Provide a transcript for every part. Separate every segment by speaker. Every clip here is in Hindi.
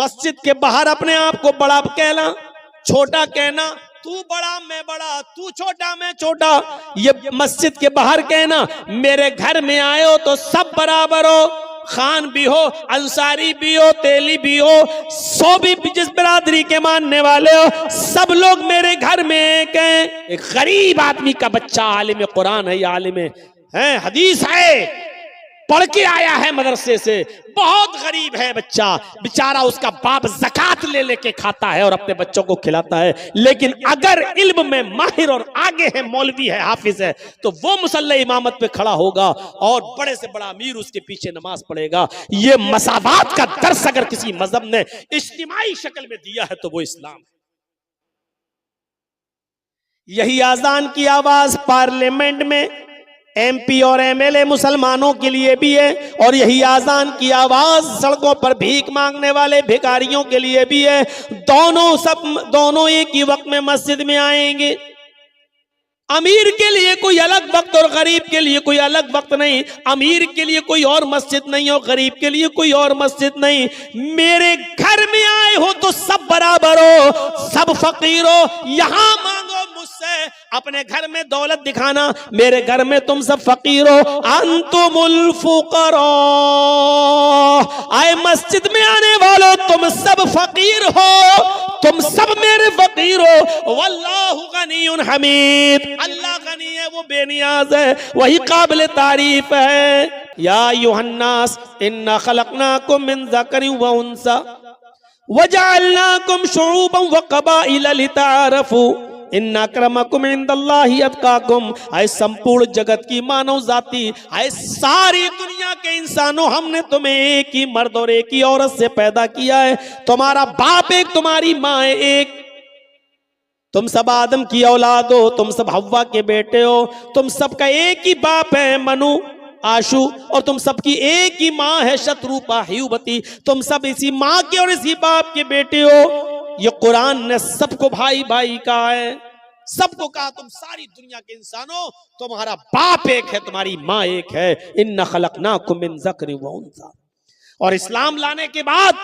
Speaker 1: मस्जिद के बाहर अपने आप को बड़ा कहना, छोटा कहना, तू बड़ा मैं बड़ा, तू छोटा मैं छोटा, ये मस्जिद के बाहर कहना। मेरे घर में आए हो तो सब बराबर हो, खान भी हो, अंसारी भी हो, तेली भी हो, सो भी जिस बिरादरी के मानने वाले हो, सब लोग मेरे घर में एक हैं। एक गरीब आदमी का बच्चा आलिम कुरान है, आलिम है, हदीस है, पढ़ के आया है मदरसे से, बहुत गरीब है बच्चा बेचारा, उसका बाप ज़कात ले लेके खाता है और अपने बच्चों को खिलाता है। लेकिन अगर इल्म में माहिर और आगे है, मौलवी है, हाफिज है, तो वो मुसल्ले इमामत पे खड़ा होगा और बड़े से बड़ा अमीर उसके पीछे नमाज पढ़ेगा। ये मसावात का दर्स अगर किसी मजहब ने इज्तिमाई शक्ल में दिया है तो वो इस्लाम है। यही आजान की आवाज पार्लियामेंट में एमपी और एमएलए मुसलमानों के लिए भी है, और यही आजान की आवाज सड़कों पर भीख मांगने वाले भिखारियों के लिए भी है। दोनों एक ही वक्त में मस्जिद में आएंगे। अमीर के लिए कोई अलग वक्त और गरीब के लिए कोई अलग वक्त नहीं, अमीर के लिए कोई और मस्जिद नहीं और गरीब के लिए कोई और मस्जिद नहीं। मेरे घर में आए हो तो सब बराबर हो, सब फकीर हो, यहां मांगो मुझसे, अपने घर में दौलत दिखाना, मेरे घर में तुम सब फकीर हो। अंतुमुल फुकरा, आए मस्जिद में आने वालों तुम सब फकीर हो, तुम सब मेरे फकीर हो। वल्लाहु गनियुन हमीद, अल्लाह गनी है, वो बेनियाज है, वही काबिल तारीफ है। या अय्युहन्नास इन्ना खलकनाकुम मिन ज़करिन व उन्सा वजअलनाकुम शुऊबन व क़बाइला लिताअरफू इन्ना अक्रमकुम इंदल्लाहि अत्काकुम। आए संपूर्ण जगत की मानव जाति, आए सारी दुनिया के इंसानों, हमने तुम्हें एक ही मर्द और एक ही औरत से पैदा किया है। तुम्हारा बाप एक, तुम्हारी माँ एक, तुम सब आदम की औलाद हो, तुम सब हव्वा के बेटे हो, तुम सबका एक ही बाप है मनु आशु, और तुम सबकी एक ही माँ है शत्रुपा ह्युबती, तुम सब इसी माँ के और इसी बाप के बेटे हो। ये कुरान ने सबको भाई भाई कहा है, सबको कहा तुम सारी दुनिया के इंसानों, तुम्हारा बाप एक है, तुम्हारी माँ एक है। इन्ना खलकनाकुम मिन ज़करिन व उन्सा। और इस्लाम लाने के बाद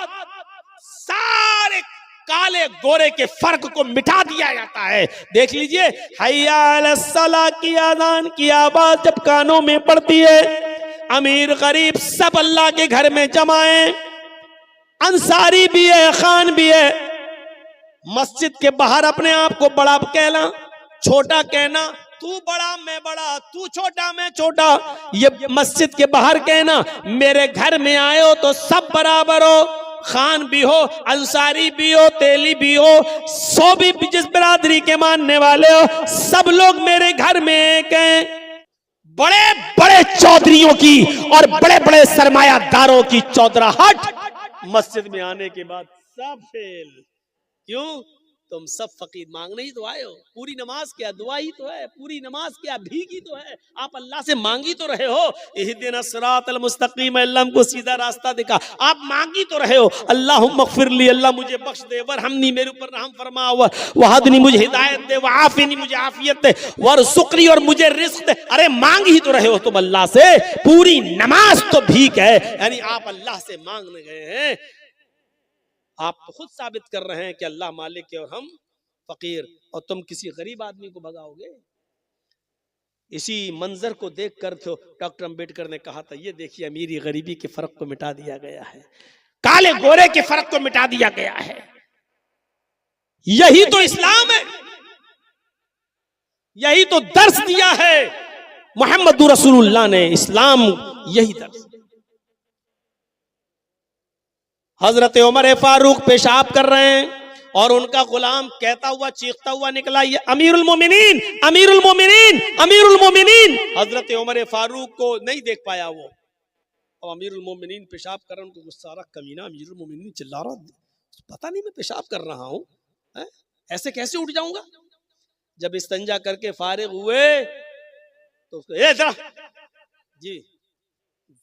Speaker 1: सारे काले गोरे के फर्क को मिटा दिया जाता है। देख लीजिए, हय्या अलस सलाह की आज़ान की आवाज जब कानों में पड़ती है, अमीर गरीब सब अल्लाह के घर में जमा है, अंसारी भी है, खान भी है। मस्जिद के बाहर अपने आप को बड़ा कहना, छोटा कहना, तू बड़ा मैं बड़ा, तू छोटा मैं छोटा, ये मस्जिद के बाहर कहना। मेरे घर में आए हो तो सब बराबर हो, खान भी हो, अंसारी भी हो, तेली भी हो, सो भी जिस बिरादरी के मानने वाले हो, सब लोग मेरे घर में एक हैं। बड़े बड़े चौधरियों की और बड़े बड़े सरमायादारों की चौधराहट मस्जिद में आने के बाद सब फेल। क्यों? तुम सब फकीर मांगने ही तो आए हो। पूरी नमाज क्या दुआ ही तो है, पूरी नमाज क्या भीख ही तो है। आप अल्लाह से मांगी तो रहे हो, इहदिना सिरातल मुस्तकीम, अल्लाह हमको सीधा रास्ता दिखा। आप मांगी तो रहे हो, अल्लाहुम्मा ग़फ़िरली, अल्लाह मुझे बख्श दे, वरहमनी, मेरे ऊपर रहम फरमा, वहदनी, मुझे हिदायत दे, वआफ़िनी, मुझे आफियत दे, वरज़ुक़नी, और मुझे रिज़्क़ दे। अरे मांग ही तो रहे हो तुम अल्लाह से, पूरी नमाज तो भीख है। यानी आप अल्लाह से मांगने गए हैं। आप तो खुद साबित कर रहे हैं कि अल्लाह मालिक है और हम फकीर, और तुम किसी गरीब आदमी को भगाओगे। इसी मंजर को देखकर तो डॉक्टर अंबेडकर ने कहा था, ये देखिए अमीरी गरीबी के फर्क को मिटा दिया गया है, काले गोरे के फर्क को मिटा दिया गया है। यही तो इस्लाम है, यही तो दर्स दिया है मोहम्मद रसूलुल्लाह ने। इस्लाम यही दर्स। हजरत उमर फारूक पेशाब कर रहे हैं और उनका गुलाम कहता हुआ चीखता हुआ निकला, ये अमीरुल मोमिनीन, अमीरुल मोमिनीन, अमीरुल मोमिनीन। हजरत उमर फारूक को नहीं देख पाया वो, और अमीरुल मोमिनीन पेशाब कर रहे हैं, उनको गुस्सा आ रहा, कमीना अमीरुल मोमिनीन चिल्ला रहा, पता नहीं मैं पेशाब कर रहा हूं, ऐसे कैसे उठ जाऊंगा। जब इस्तंजा करके फारिग हुए तो उसको, ए जरा जी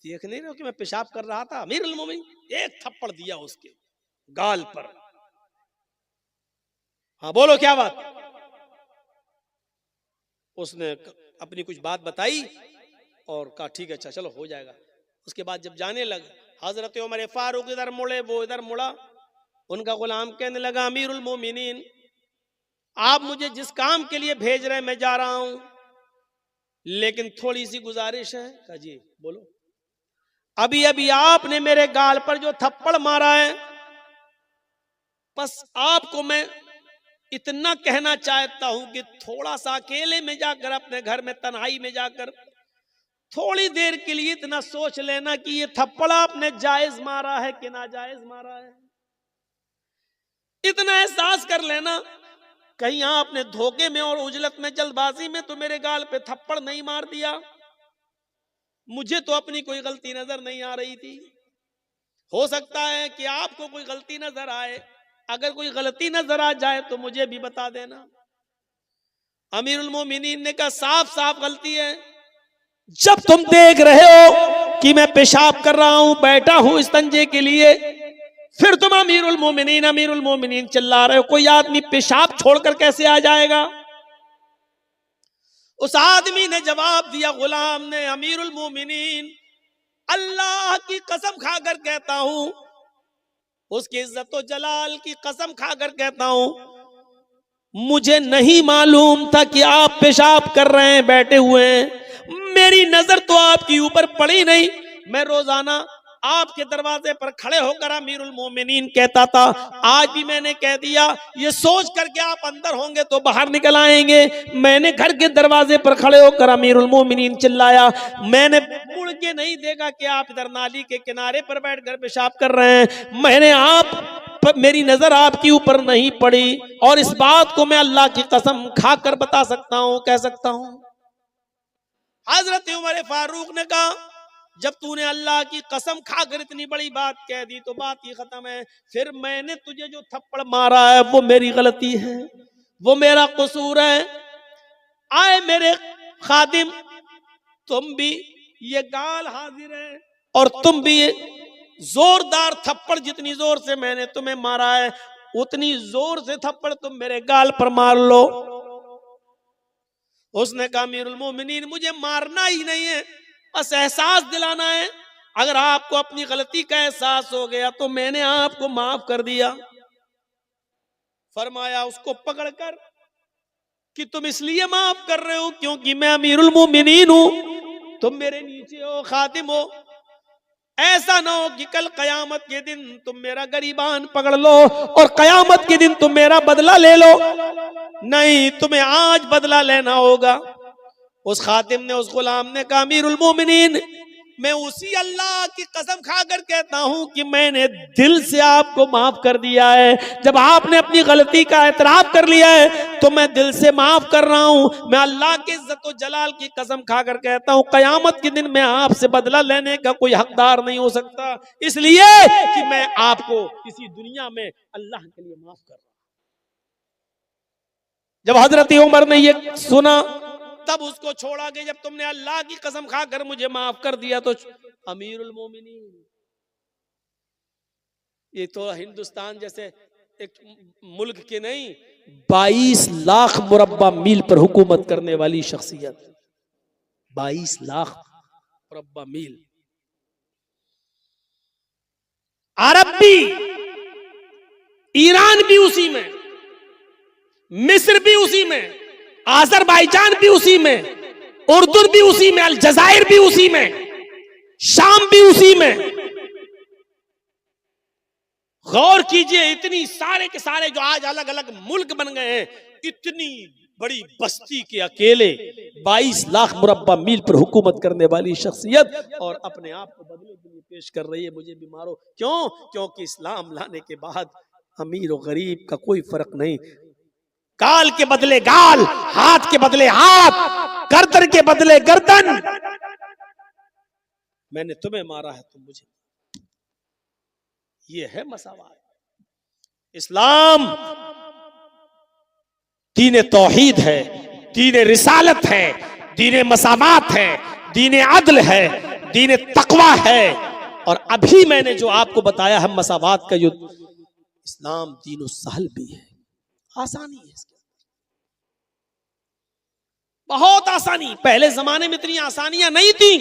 Speaker 1: देख नहीं रहे हो कि मैं पेशाब कर रहा था? अमीरुल मोमिनीन, एक थप्पड़ दिया उसके गाल पर। हाँ बोलो क्या बात। उसने अपनी कुछ बात बताई और कहा ठीक है, अच्छा चलो हो जाएगा। उसके बाद जब जाने लगे, हजरत उमर फारूक इधर मुड़े, वो इधर मुड़ा, उनका गुलाम कहने लगा, अमीरुल मोमिनीन, आप मुझे जिस काम के लिए भेज रहे हैं मैं जा रहा हूं, लेकिन थोड़ी सी गुजारिश है। कहा जी बोलो। अभी अभी आपने मेरे गाल पर जो थप्पड़ मारा है, बस आपको मैं इतना कहना चाहता हूं कि थोड़ा सा अकेले में जाकर, अपने घर में तन्हाई में जाकर थोड़ी देर के लिए इतना सोच लेना कि ये थप्पड़ आपने जायज मारा है कि नाजायज मारा है। इतना एहसास कर लेना, कहीं आपने धोखे में और उजलत में, जल्दबाजी में तो मेरे गाल पे थप्पड़ नहीं मार दिया। मुझे तो अपनी कोई गलती नजर नहीं आ रही थी, हो सकता है कि आपको कोई गलती नजर आए। अगर कोई गलती नजर आ जाए तो मुझे भी बता देना। अमीरुल मोमिनीन ने कहा, साफ साफ गलती है। जब तुम देख रहे हो कि मैं पेशाब कर रहा हूं, बैठा हूं इस्तंजे के लिए, फिर तुम अमीरुल मोमिनीन चिल्ला रहे हो। कोई आदमी पेशाब छोड़कर कैसे आ जाएगा? उस आदमी ने जवाब दिया, गुलाम ने, अमीरुल मोमिनीन, अल्लाह की कसम खाकर कहता हूं, उसकी इज्जत और जलाल की कसम खाकर कहता हूं, मुझे नहीं मालूम था कि आप पेशाब कर रहे हैं बैठे हुए हैं। मेरी नजर तो आपके ऊपर पड़ी नहीं। मैं रोजाना आपके दरवाजे पर खड़े होकर अमीरुल मोमिनीन कहता था, आज भी मैंने कह दिया, ये सोच करके आप अंदर होंगे तो बाहर निकल आएंगे। मैंने घर के दरवाजे पर खड़े होकर अमीरुल मोमिनीन चिल्लाया, मैंने मुड़ के नहीं देखा कि आप इधर नाली के किनारे पर बैठकर पेशाब कर रहे हैं। मैंने मेरी नजर आपके ऊपर नहीं पड़ी, और इस बात को मैं अल्लाह की कसम खाकर बता सकता हूं, कह सकता हूं। हजरत उमर फारूक ने कहा, जब तूने अल्लाह की कसम खाकर इतनी बड़ी बात कह दी तो बात ही खत्म है। फिर मैंने तुझे जो थप्पड़ मारा है वो मेरी गलती है, वो मेरा कसूर है। आए मेरे खादिम, तुम भी, ये गाल हाजिर है, और तुम भी जोरदार थप्पड़, जितनी जोर से मैंने तुम्हें मारा है उतनी जोर से थप्पड़ तुम मेरे गाल पर मार लो। उसने कहा, अमीरुल मोमिनीन, मुझे मारना ही नहीं है, बस एहसास दिलाना है। अगर आपको अपनी गलती का एहसास हो गया तो मैंने आपको माफ कर दिया। फरमाया उसको पकड़कर कि तुम इसलिए माफ कर रहे हो क्योंकि मैं अमीरुल मोमिनीन हूं, तुम मेरे नीचे हो, खादिम हो। ऐसा ना हो कि कल कयामत के दिन तुम मेरा गरीबान पकड़ लो और कयामत के दिन तुम मेरा बदला ले लो। नहीं, तुम्हें आज बदला लेना होगा। उस खातिम ने, उस गुलाम ने कहा, अमीरुल मोमिनीन, मैं उसी अल्लाह की कसम खाकर कहता हूं कि मैंने दिल से आपको माफ कर दिया है। जब आपने अपनी गलती का एतराफ कर लिया है तो मैं दिल से माफ कर रहा हूं। मैं अल्लाह की इज्जत और जलाल की कसम खाकर कहता हूं, कयामत के दिन मैं आपसे बदला लेने का कोई हकदार नहीं हो सकता, इसलिए कि मैं आपको इसी दुनिया में अल्लाह के लिए माफ कर रहा हूं। जब हजरत उमर ने ये सुना तब उसको छोड़ा गया। जब तुमने अल्लाह की कसम खाकर मुझे माफ कर दिया तो अमीरुल मोमिनीन, ये तो हिंदुस्तान जैसे एक मुल्क के नहीं, 22 लाख मुरब्बा मील पर हुकूमत करने वाली शख्सियत, 22 लाख मुरब्बा मील। अरब भी, ईरान भी उसी में, मिस्र भी उसी में, आजरबाईजान भी उसी में, उर्दू भी उसी में, अलजायर भी उसी में, शाम भी उसी में। गौर कीजिए, इतनी सारे के सारे जो आज अलग अलग मुल्क बन गए हैं, इतनी बड़ी बस्ती के अकेले 22 लाख मुरब्बा मील पर हुकूमत करने वाली शख्सियत, और अपने आप को बदले के लिए पेश कर रही है, मुझे भी मारो। क्यों? क्योंकि इस्लाम लाने के बाद अमीर और गरीब का कोई फर्क नहीं। गाल के बदले गाल, हाथ के बदले हाथ, गर्दन के बदले गर्दन। मैंने तुम्हें मारा है, तुम मुझे। ये है मसावात। इस्लाम दीन तौहीद है, दीन रिसालत है, दीन मसावात है, दीन अदल है, दीन तकवा है। और अभी मैंने जो आपको बताया है मसावात का युद्ध, इस्लाम दीन सहल भी है, आसानी है इसके, बहुत आसानी। पहले जमाने में इतनी आसानियां नहीं थी।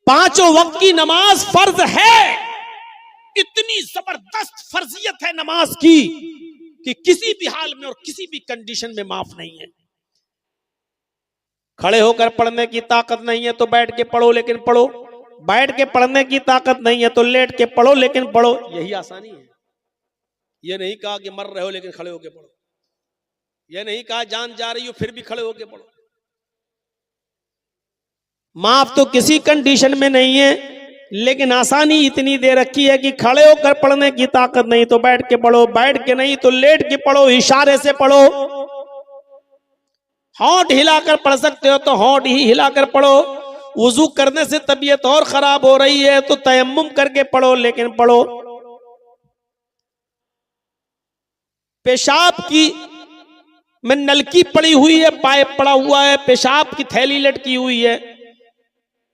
Speaker 1: 5 वक्त की नमाज फर्ज है, इतनी जबरदस्त फर्जियत है नमाज की कि किसी भी हाल में और किसी भी कंडीशन में माफ नहीं है। खड़े होकर पढ़ने की ताकत नहीं है तो बैठ के पढ़ो लेकिन पढ़ो, बैठ के पढ़ने की ताकत नहीं है तो लेट के पढ़ो लेकिन पढ़ो, यही आसानी है। यह नहीं कहा कि मर रहे हो लेकिन खड़े होके पढ़ो, यह नहीं कहा जान जा रही हो फिर भी खड़े होके पढ़ो। माफ तो किसी कंडीशन में नहीं है, लेकिन आसानी इतनी दे रखी है कि खड़े होकर पढ़ने की ताकत नहीं तो बैठ के पढ़ो, बैठ के नहीं तो लेट के पढ़ो, इशारे से पढ़ो। होंठ हिलाकर पढ़ सकते हो तो होंठ ही हिलाकर पढ़ो। वुजू करने से तबीयत और खराब हो रही है तो तयम्मुम करके पढ़ो लेकिन पढ़ो। पेशाब की में नलकी पड़ी हुई है, पाइप पड़ा हुआ है, पेशाब की थैली लटकी हुई है,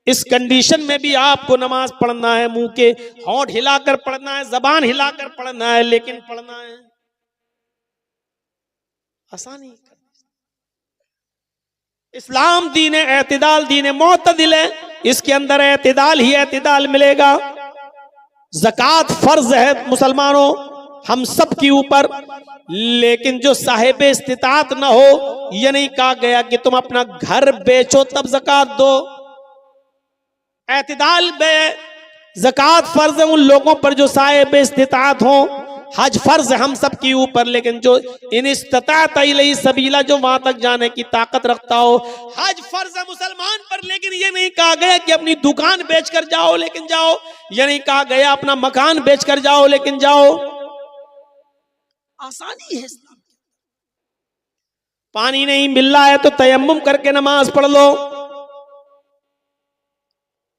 Speaker 1: इस कंडीशन में भी आपको नमाज पढ़ना है। मुंह के होंठ हिलाकर पढ़ना है, जबान हिलाकर पढ़ना है, लेकिन पढ़ना है। आसानी। इस्लाम दीन एतिदाल, दीन मोतदिल है, इसके अंदर एतिदाल ही एतिदाल मिलेगा। ज़कात फर्ज है मुसलमानों हम सब के ऊपर, लेकिन जो साहिब इस्तिताअत न हो, यह नहीं कहा गया कि तुम अपना घर बेचो तब ज़कात दो। एतिदाल में ज़कात फर्ज है उन लोगों पर जो साहिब इस्तिताअत हो। हज फर्ज है हम सब के ऊपर, लेकिन जो इन इस्तिताअत इलैहि सबीला, जो वहां तक जाने की ताकत रखता हो। हज फर्ज है मुसलमान पर, लेकिन ये नहीं कहा गया कि अपनी दुकान बेचकर जाओ लेकिन जाओ, ये नहीं कहा गया अपना मकान बेचकर जाओ लेकिन जाओ। आसानी है इस्लाम। पानी नहीं मिल रहा है तो तयम्मुम करके नमाज पढ़ लो।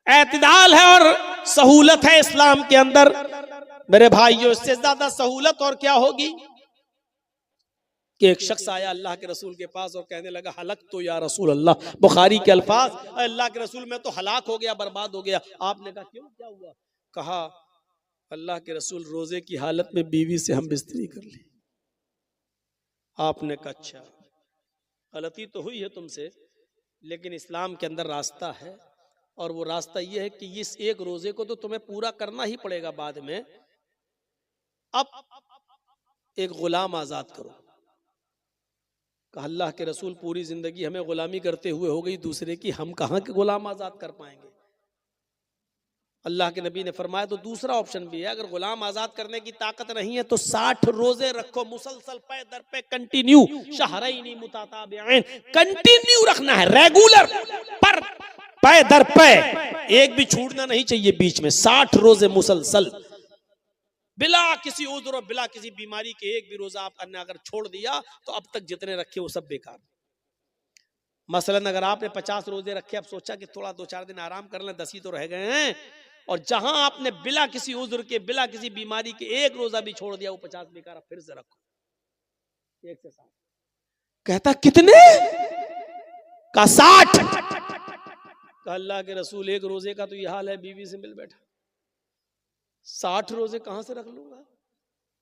Speaker 1: एतिदाल है और सहूलत है इस्लाम के अंदर। मेरे भाइयों, इससे ज्यादा सहूलत और क्या होगी कि एक शख्स आया अल्लाह के रसूल के पास और कहने लगा हलक तो या रसूल अल्लाह, बुखारी के अल्फाज, अल्लाह के रसूल मैं तो हलाक हो गया, बर्बाद हो गया। आपने कहा क्यों, क्या हुआ? कहा अल्लाह के रसूल रोजे की हालत में बीवी से हम बिस्तरी कर ली। आपने कहा अच्छा, गलती तो हुई है तुमसे, लेकिन इस्लाम के अंदर रास्ता है, और वो रास्ता ये है कि इस एक रोजे को तो तुम्हें पूरा करना ही पड़ेगा बाद में। अब एक गुलाम आजाद करो। कहा अल्लाह के रसूल पूरी जिंदगी हमें गुलामी करते हुए हो गई दूसरे की, हम कहां के गुलाम आजाद कर पाएंगे। अल्लाह के नबी ने फरमाया तो दूसरा ऑप्शन भी है, अगर गुलाम आजाद करने की ताकत नहीं है तो 60 रोजे रखो मुसलसल, पे दर पे कंटिन्यू, शहरैनी मुतताबिऐन, कंटिन्यू रखना है, रेगुलर, पर पे दर पे, एक भी छूटना नहीं चाहिए बीच में। 60 रोजे मुसलसल बिला किसी उज़्र और बिला किसी बीमारी के, एक भी रोजा आपने अगर छोड़ दिया तो अब तक जितने रखे वो सब बेकार। मसलन अगर आपने 50 रोजे रखे, अब सोचा कि थोड़ा 2-4 दिन आराम कर लें, 10 ही तो रह गए हैं, और जहां आपने बिला किसी उज़्र के, बिला किसी बीमारी के एक रोजा भी छोड़ दिया, वो 50 बेकार, फिर से रखो। 1 से 7 कहता कितने का 60। कहा अल्लाह के रसूल एक रोजे का तो ये हाल है, बीवी से मिल बैठा, 60 रोजे कहां से रख लूंगा,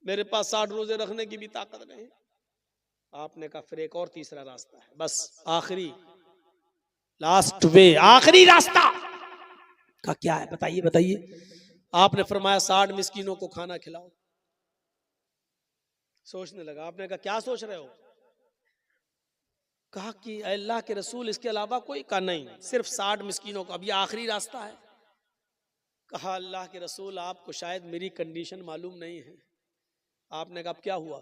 Speaker 1: मेरे पास 60 रोजे रखने की भी ताकत नहीं। आपने कहा फिर एक और तीसरा रास्ता है, बस आखिरी, लास्ट वे, आखिरी रास्ता। का क्या है बताइए बताइए। आपने फरमाया 60 मिस्कीनों को खाना खिलाओ। सोचने लगा। आपने कहा क्या सोच रहे हो? कहा कि अल्लाह के रसूल इसके अलावा कोई का नहीं, सिर्फ 60 मिस्कीनों को, अब ये आखिरी रास्ता है। कहा अल्लाह के रसूल आपको शायद मेरी कंडीशन मालूम नहीं है। आपने कहा क्या हुआ?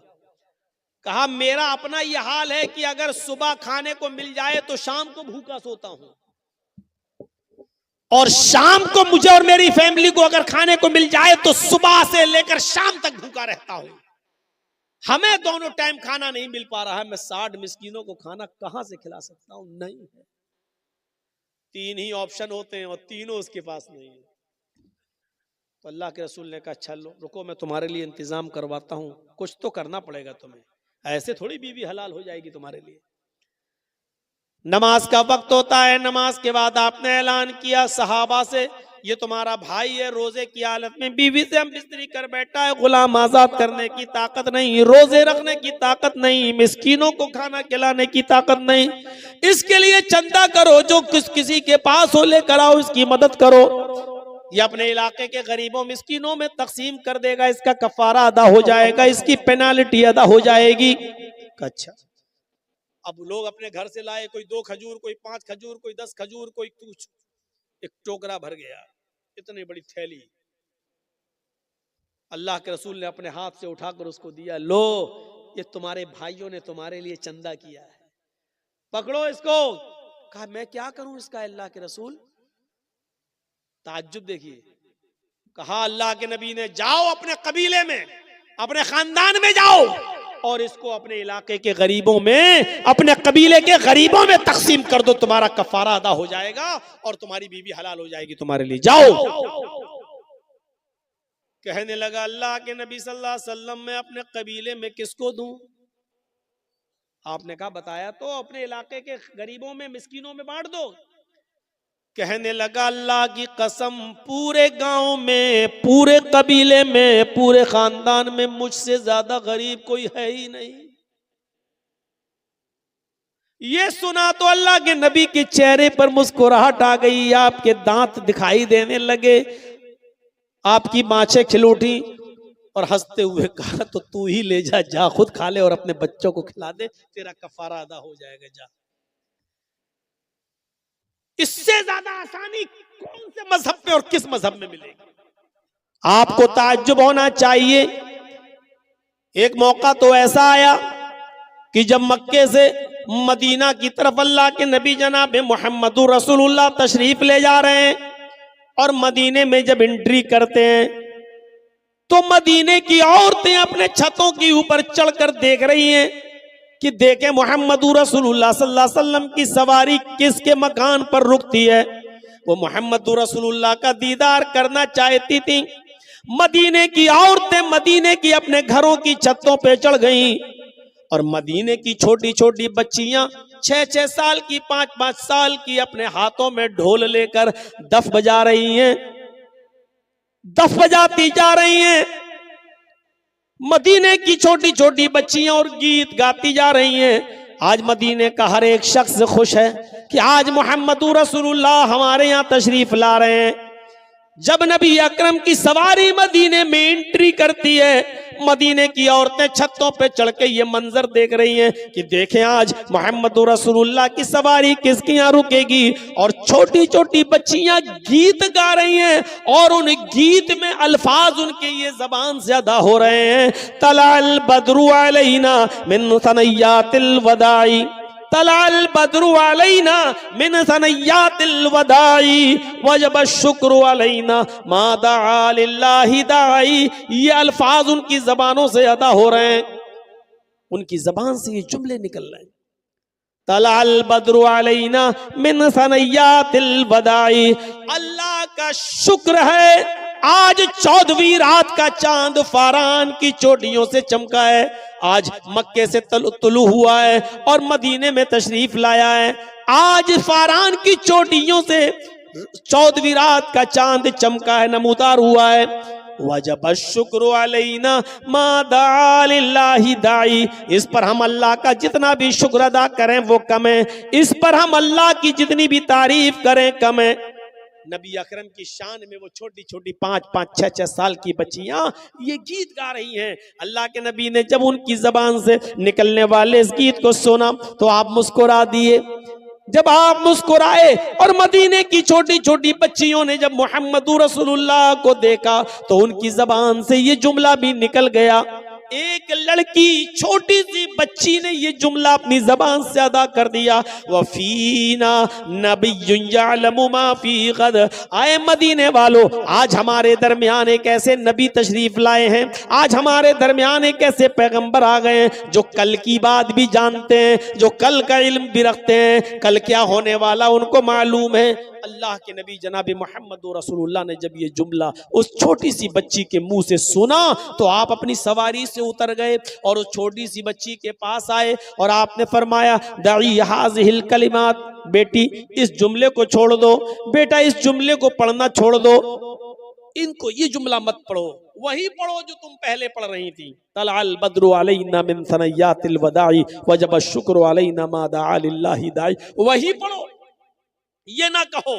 Speaker 1: कहा मेरा अपना यह हाल है कि अगर सुबह खाने को मिल जाए तो शाम को भूखा सोता हूं, और शाम को मुझे और मेरी फैमिली को अगर खाने को मिल जाए तो सुबह से लेकर शाम तक भूखा रहता हूं। हमें दोनों टाइम खाना नहीं मिल पा रहा है, मैं 60 मिस्कीनों को खाना कहां से खिला सकता हूं? नहीं है। 3 ही ऑप्शन होते हैं और तीनों उसके पास नहीं है। तो अल्लाह के रसूल ने कहा चलो रुको, मैं तुम्हारे लिए इंतजाम करवाता हूं, कुछ तो करना पड़ेगा तुम्हें, ऐसे थोड़ी बीवी हलाल हो जाएगी तुम्हारे लिए। नमाज का वक्त होता है, नमाज के बाद आपने ऐलान किया सहाबा से, ये तुम्हारा भाई है, रोजे की हालत में बीवी से हम बिस्तरी कर बैठा है, गुलाम आजाद करने की ताकत नहीं, रोजे रखने की ताकत नहीं, मिस्कीनों को खाना खिलाने की ताकत नहीं, इसके लिए चंदा करो, जो किसी के पास हो लेकर आओ, इसकी मदद करो। ये अपने इलाके के गरीबों मिस्किनों में तकसीम कर देगा, इसका कफारा अदा हो जाएगा, इसकी पेनाल्टी अदा हो जाएगी। अच्छा, अब लोग अपने घर से लाए, कोई 2 खजूर, कोई 5 खजूर, कोई 10 खजूर, कोई कुछ, एक टोकरा भर गया, इतनी बड़ी थैली। अल्लाह के रसूल ने अपने हाथ से उठाकर उसको दिया, लो ये तुम्हारे भाइयों ने तुम्हारे लिए चंदा किया है, पकड़ो इसको। कहा मैं क्या करूं इसका अल्लाह के रसूल? ताज्जुब देखिए। कहा अल्लाह के नबी ने, जाओ अपने कबीले में, अपने खानदान में जाओ और इसको अपने इलाके के गरीबों में, अपने कबीले के गरीबों में तकसीम कर दो, तुम्हारा कफारा अदा हो जाएगा और तुम्हारी बीवी हलाल हो जाएगी तुम्हारे लिए, जाओ। कहने लगा अल्लाह के नबी सल्लल्लाहु अलैहि वसल्लम, मैं अपने कबीले में किसको दूं? आपने कहा बताया तो, अपने इलाके के गरीबों में, मिस्कीनों में बांट दो। कहने लगा अल्लाह की कसम, पूरे गांव में, पूरे कबीले में, पूरे खानदान में मुझसे ज्यादा गरीब कोई है ही नहीं। ये सुना तो अल्लाह के नबी के चेहरे पर मुस्कुराहट आ गई, आपके दांत दिखाई देने लगे, आपकी बाँछें खिल उठी और हंसते हुए कहा तो तू ही ले जा, जा खुद खा ले और अपने बच्चों को खिला दे, तेरा कफारा अदा हो जाएगा, जा। इससे ज्यादा आसानी कौन से मजहब पे और किस मजहब में मिलेगी? आपको ताज्जुब होना चाहिए। एक मौका तो ऐसा आया कि जब मक्के से मदीना की तरफ अल्लाह के नबी जनाब मोहम्मदुर रसूलुल्लाह तशरीफ ले जा रहे हैं और मदीने में जब एंट्री करते हैं तो मदीने की औरतें अपने छतों के ऊपर चढ़कर देख रही हैं कि देखें मोहम्मदुर रसूलुल्लाह सल्लल्लाहु अलैहि वसल्लम की सवारी किसके मकान पर रुकती है। वो मोहम्मदुर रसूलुल्लाह का दीदार करना चाहती थी। मदीने की औरतें मदीने की अपने घरों की छतों पे चढ़ गईं और मदीने की छोटी छोटी बच्चियां 6-6 साल की, 5-5 साल की अपने हाथों में ढोल लेकर दफ बजा रही हैं, दफ बजाती जा रही हैं। मदीने की छोटी छोटी बच्चियां और गीत गाती जा रही हैं। आज मदीने का हर एक शख्स खुश है कि आज मोहम्मदुर रसूलुल्लाह हमारे यहाँ तशरीफ ला रहे हैं। जब नबी अकरम की सवारी मदीने में एंट्री करती है, मदीने की औरतें छतों पे चढ़ के ये मंजर देख रही हैं कि देखें आज मोहम्मदुर रसूलुल्लाह की सवारी किसके यहाँ रुकेगी। और छोटी छोटी बच्चियां गीत गा रही हैं और उन गीत में अल्फाज उनके ये जबान से अदा हो रहे हैं, तलाल बदरु अलैना मिन सनय्यातिल वदाई, तलाल बदरु अलैना मिन सनय्यातिल वदाई, वजब शुक्र अलैना मा दआ लिल्लाहि दाई। ये अल्फाज उनकी जबानों से अदा हो रहे हैं, उनकी जबान से ये जुमले निकल रहे हैं, तलाल बदरु अलैना मिन सनय्यातिल वदाई। अल्लाह का शुक्र है आज 14वीं रात का चांद फारान की चोटियों से चमका है। आज मक्के से तुलू हुआ है और मदीने में तशरीफ लाया है। आज फारान की चोटियों से 14वीं रात का चांद चमका है, नमूदार हुआ है। वजब शुक्र अलैना मा दआ लिल्लाहि दाई। इस पर हम अल्लाह का जितना भी शुक्र अदा करें वो कम है, इस पर हम अल्लाह की जितनी भी तारीफ करें कम है। नबी अकरम की शान में वो छोटी छोटी 5-5, 6-6 साल की बच्चियां ये गीत गा रही हैं। अल्लाह के नबी ने जब उनकी जबान से निकलने वाले इस गीत को सुना तो आप मुस्कुरा दिए। जब आप मुस्कुराए और मदीने की छोटी छोटी बच्चियों ने जब मोहम्मदुर रसूलुल्लाह को देखा तो उनकी जबान से ये जुमला भी निकल गया। एक लड़की छोटी सी बच्ची ने ये जुमला अपनी जबान से अदा कर दिया, वफीना नबियुन यअलमु मा फी गद। आए मदीने वालों, आज हमारे दरमियान एक ऐसे नबी तशरीफ लाए हैं, आज हमारे दरमियान एक ऐसे पैगंबर आ गए हैं जो कल की बात भी जानते हैं, जो कल का इल्म भी रखते हैं, कल क्या होने वाला उनको मालूम है। अल्लाह के नबी जनाब मोहम्मद रसूलुल्लाह ने जब ये जुमला उस छोटी सी बच्ची के मुंह से सुना तो आप अपनी सवारी से उतर गए और उस छोटी सी बच्ची के पास आए और आपने फरमाया, दई हाज़िहिल कलिमात, बेटी इस जुमले को छोड़ दो, बेटा इस जुमले को पढ़ना छोड़ दो, इनको ये जुमला मत पढ़ो, वही पढ़ो जो तुम पहले पढ़ रही थी। तलाल बद्रु अलैना मिन सनय्यातिल वदाई वजब शुक्र अलैना मा दआ लिल्लाहि दाई। वही पढ़ो, ये ना कहो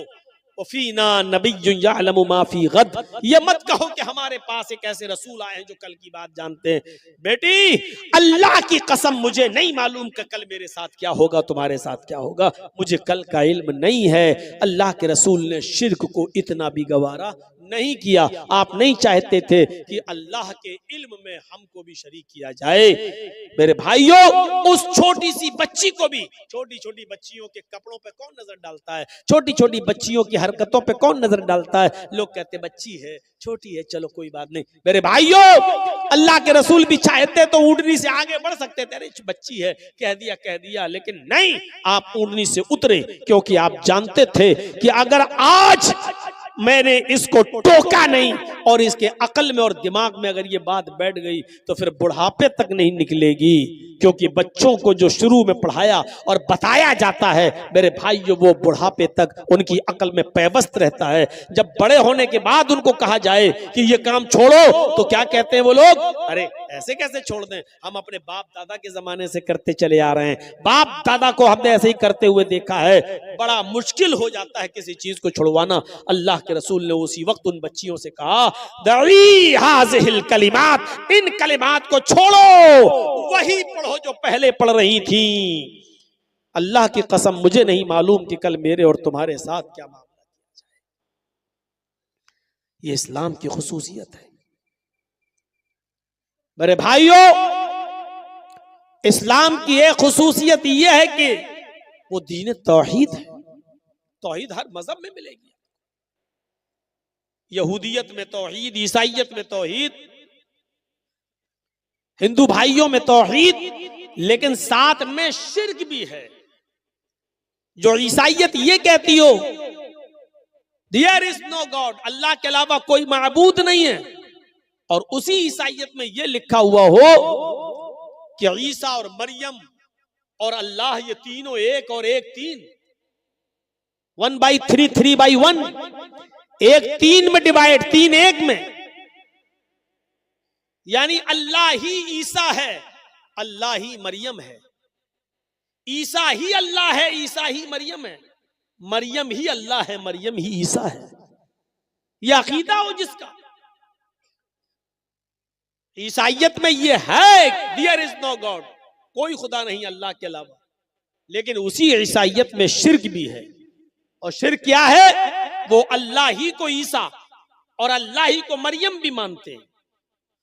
Speaker 1: वफीना नबिय्युन यअलमु मा फी गद, ये मत कहो कि हमारे पास एक ऐसे रसूल आए हैं जो कल की बात जानते हैं। बेटी अल्लाह की कसम मुझे नहीं मालूम कि कल मेरे साथ क्या होगा, तुम्हारे साथ क्या होगा, मुझे कल का इल्म नहीं है। अल्लाह के रसूल ने शिर्क को इतना भी गवारा नहीं किया। आप नहीं चाहते थे कि अल्लाह के इल्म में हमको भी शरीक किया जाए। मेरे भाइयों, उस छोटी सी बच्ची को भी, छोटी छोटी बच्चियों के कपड़ों पे कौन नजर डालता है, छोटी छोटी बच्चियों की हरकतों पे कौन नजर डालता है? लोग कहते बच्ची है, छोटी है, चलो कोई बात नहीं। मेरे भाइयों, अल्लाह के रसूल भी चाहते तो ऊँटनी से आगे बढ़ सकते थे, अरे बच्ची है, कह दिया, लेकिन नहीं, आप ऊँटनी से उतरे, क्योंकि आप जानते थे कि अगर आज मैंने इसको टोका नहीं और इसके अकल में और दिमाग में अगर ये बात बैठ गई तो फिर बुढ़ापे तक नहीं निकलेगी। क्योंकि बच्चों को जो शुरू में पढ़ाया और बताया जाता है मेरे भाइयों, वो बुढ़ापे तक उनकी अकल में पैवस्त रहता है। जब बड़े होने के बाद उनको कहा जाए कि ये काम छोड़ो तो क्या कहते हैं वो लोग? अरे ऐसे कैसे छोड़ दें, हम अपने बाप दादा के जमाने से करते चले आ रहे हैं, बाप दादा को हमने ऐसे ही करते हुए देखा है। बड़ा मुश्किल हो जाता है किसी चीज को छुड़वाना। अल्लाह के रसूल ने उसी वक्त उन बच्चियों से कहा, दई हाज़िहिल कलिमात, इन कलिमात को छोड़ो, वही पढ़ो जो पहले पढ़ रही थी। अल्लाह की कसम मुझे नहीं मालूम कि कल मेरे और तुम्हारे साथ क्या मामला किया जाए। ये इस्लाम की खुसूसियत है मेरे भाइयों। इस्लाम की एक खुसूसियत यह है कि वो दीन तौहीद है। तौहीद हर मजहब में मिलेगी, यहूदियत में तौहीद, ईसाइयत में तौहीद, हिंदू भाइयों में तौहीद, लेकिन साथ में शिर्क भी है। जो ईसाइयत ये कहती हो देयर इज नो गॉड, अल्लाह के अलावा कोई माबूद नहीं है, और उसी ईसाइयत में ये लिखा हुआ हो कि ईसा और मरियम और अल्लाह ये तीनों एक और एक तीन, 1/3 3/1, एक 3 में डिवाइड, 3 1 में, यानी अल्लाह ही ईसा है, अल्लाह ही मरियम है। ईसा ही अल्लाह है, ईसा ही मरियम है, मरियम ही अल्लाह है, मरियम ही ईसा है। यह अकीदा हो जिसका, ईसाइयत में यह है देयर इज नो गॉड, कोई खुदा नहीं अल्लाह के अलावा। लेकिन उसी ईसाइयत में शिर्क भी है, और शिर्क क्या है? वो अल्लाह ही को ईसा और अल्लाह ही को मरियम भी मानते हैं।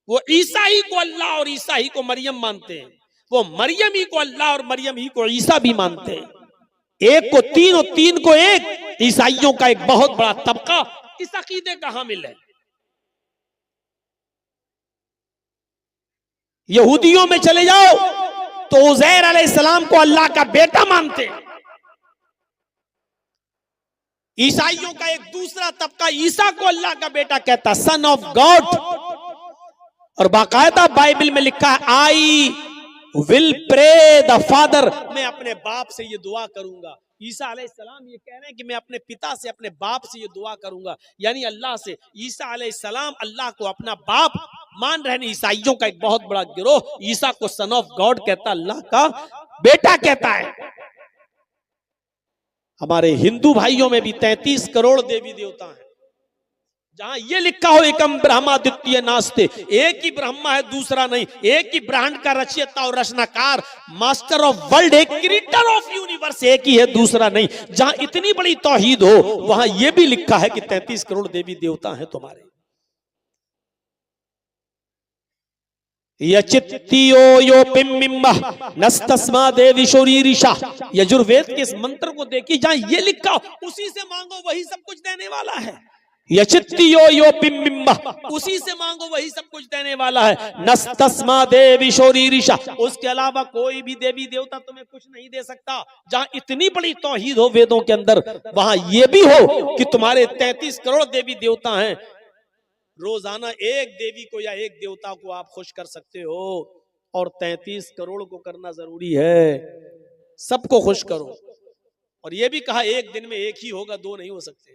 Speaker 1: वो ईसा ही को अल्लाह और ईसा ही को मरियम मानते हैं, वो मरियम ही को अल्लाह और मरियम ही को ईसा भी मानते हैं। एक को 3 और 3 को 1, ईसाइयों का एक बहुत बड़ा तबका इस अकीदे का हामिल है। यहूदियों में चले जाओ तो उज़ैर अलैहिस्सलाम को अल्लाह का बेटा मानते हैं। ईसाइयों का एक दूसरा तबका ईसा को अल्लाह का बेटा कहता, सन ऑफ गॉड, और बाकायदा बाइबल में लिखा है I will pray the father, मैं अपने बाप से ये दुआ करूंगा। ईसा अलैहिस्सलाम ये कह रहे हैं कि मैं अपने पिता से, अपने बाप से ये दुआ करूंगा, यानी अल्लाह से। ईसा अलैहिस्सलाम अल्लाह को अपना बाप मान रहे हैं। ईसाइयों का एक बहुत बड़ा गिरोह ईसा को सन ऑफ गॉड कहता, अल्लाह का बेटा कहता है। हमारे हिंदू भाइयों में भी 33 करोड़ देवी देवता हैं। जहां ये लिखा हो एकम ब्रह्मा द्वितीय नास्ते, एक ही ब्रह्मा है दूसरा नहीं, एक ही ब्रह्मांड का रचयिता और रचनाकार, मास्टर ऑफ वर्ल्ड, एक क्रिएटर ऑफ यूनिवर्स एक ही है दूसरा नहीं। जहां इतनी बड़ी तौहीद हो वहां ये भी लिखा है कि 33 करोड़ देवी देवता हैं तुम्हारे। यचित्तियो यो पिम्मिम्बा नस्तस्मा देवी शोरीरिशा, यजुर्वेद के इस मंत्र को देखिए, जहां ये लिखा हो उसी से मांगो वही सब कुछ देने वाला है। यचित्तियो यो पिम्मिम्बा, उसी से मांगो वही सब कुछ देने वाला है। नस्तस्मा देवी शोरीरिशा, उसके अलावा कोई भी देवी देवता तुम्हें कुछ नहीं दे सकता। जहां इतनी बड़ी तौहीद हो वेदों के अंदर, वहां यह भी हो कि तुम्हारे 33 करोड़ देवी देवता हैं। रोजाना एक देवी को या एक देवता को आप खुश कर सकते हो, और 33 करोड़ को करना जरूरी है। सबको खुश करो, और यह भी कहा एक दिन में एक ही होगा, 2 नहीं हो सकते।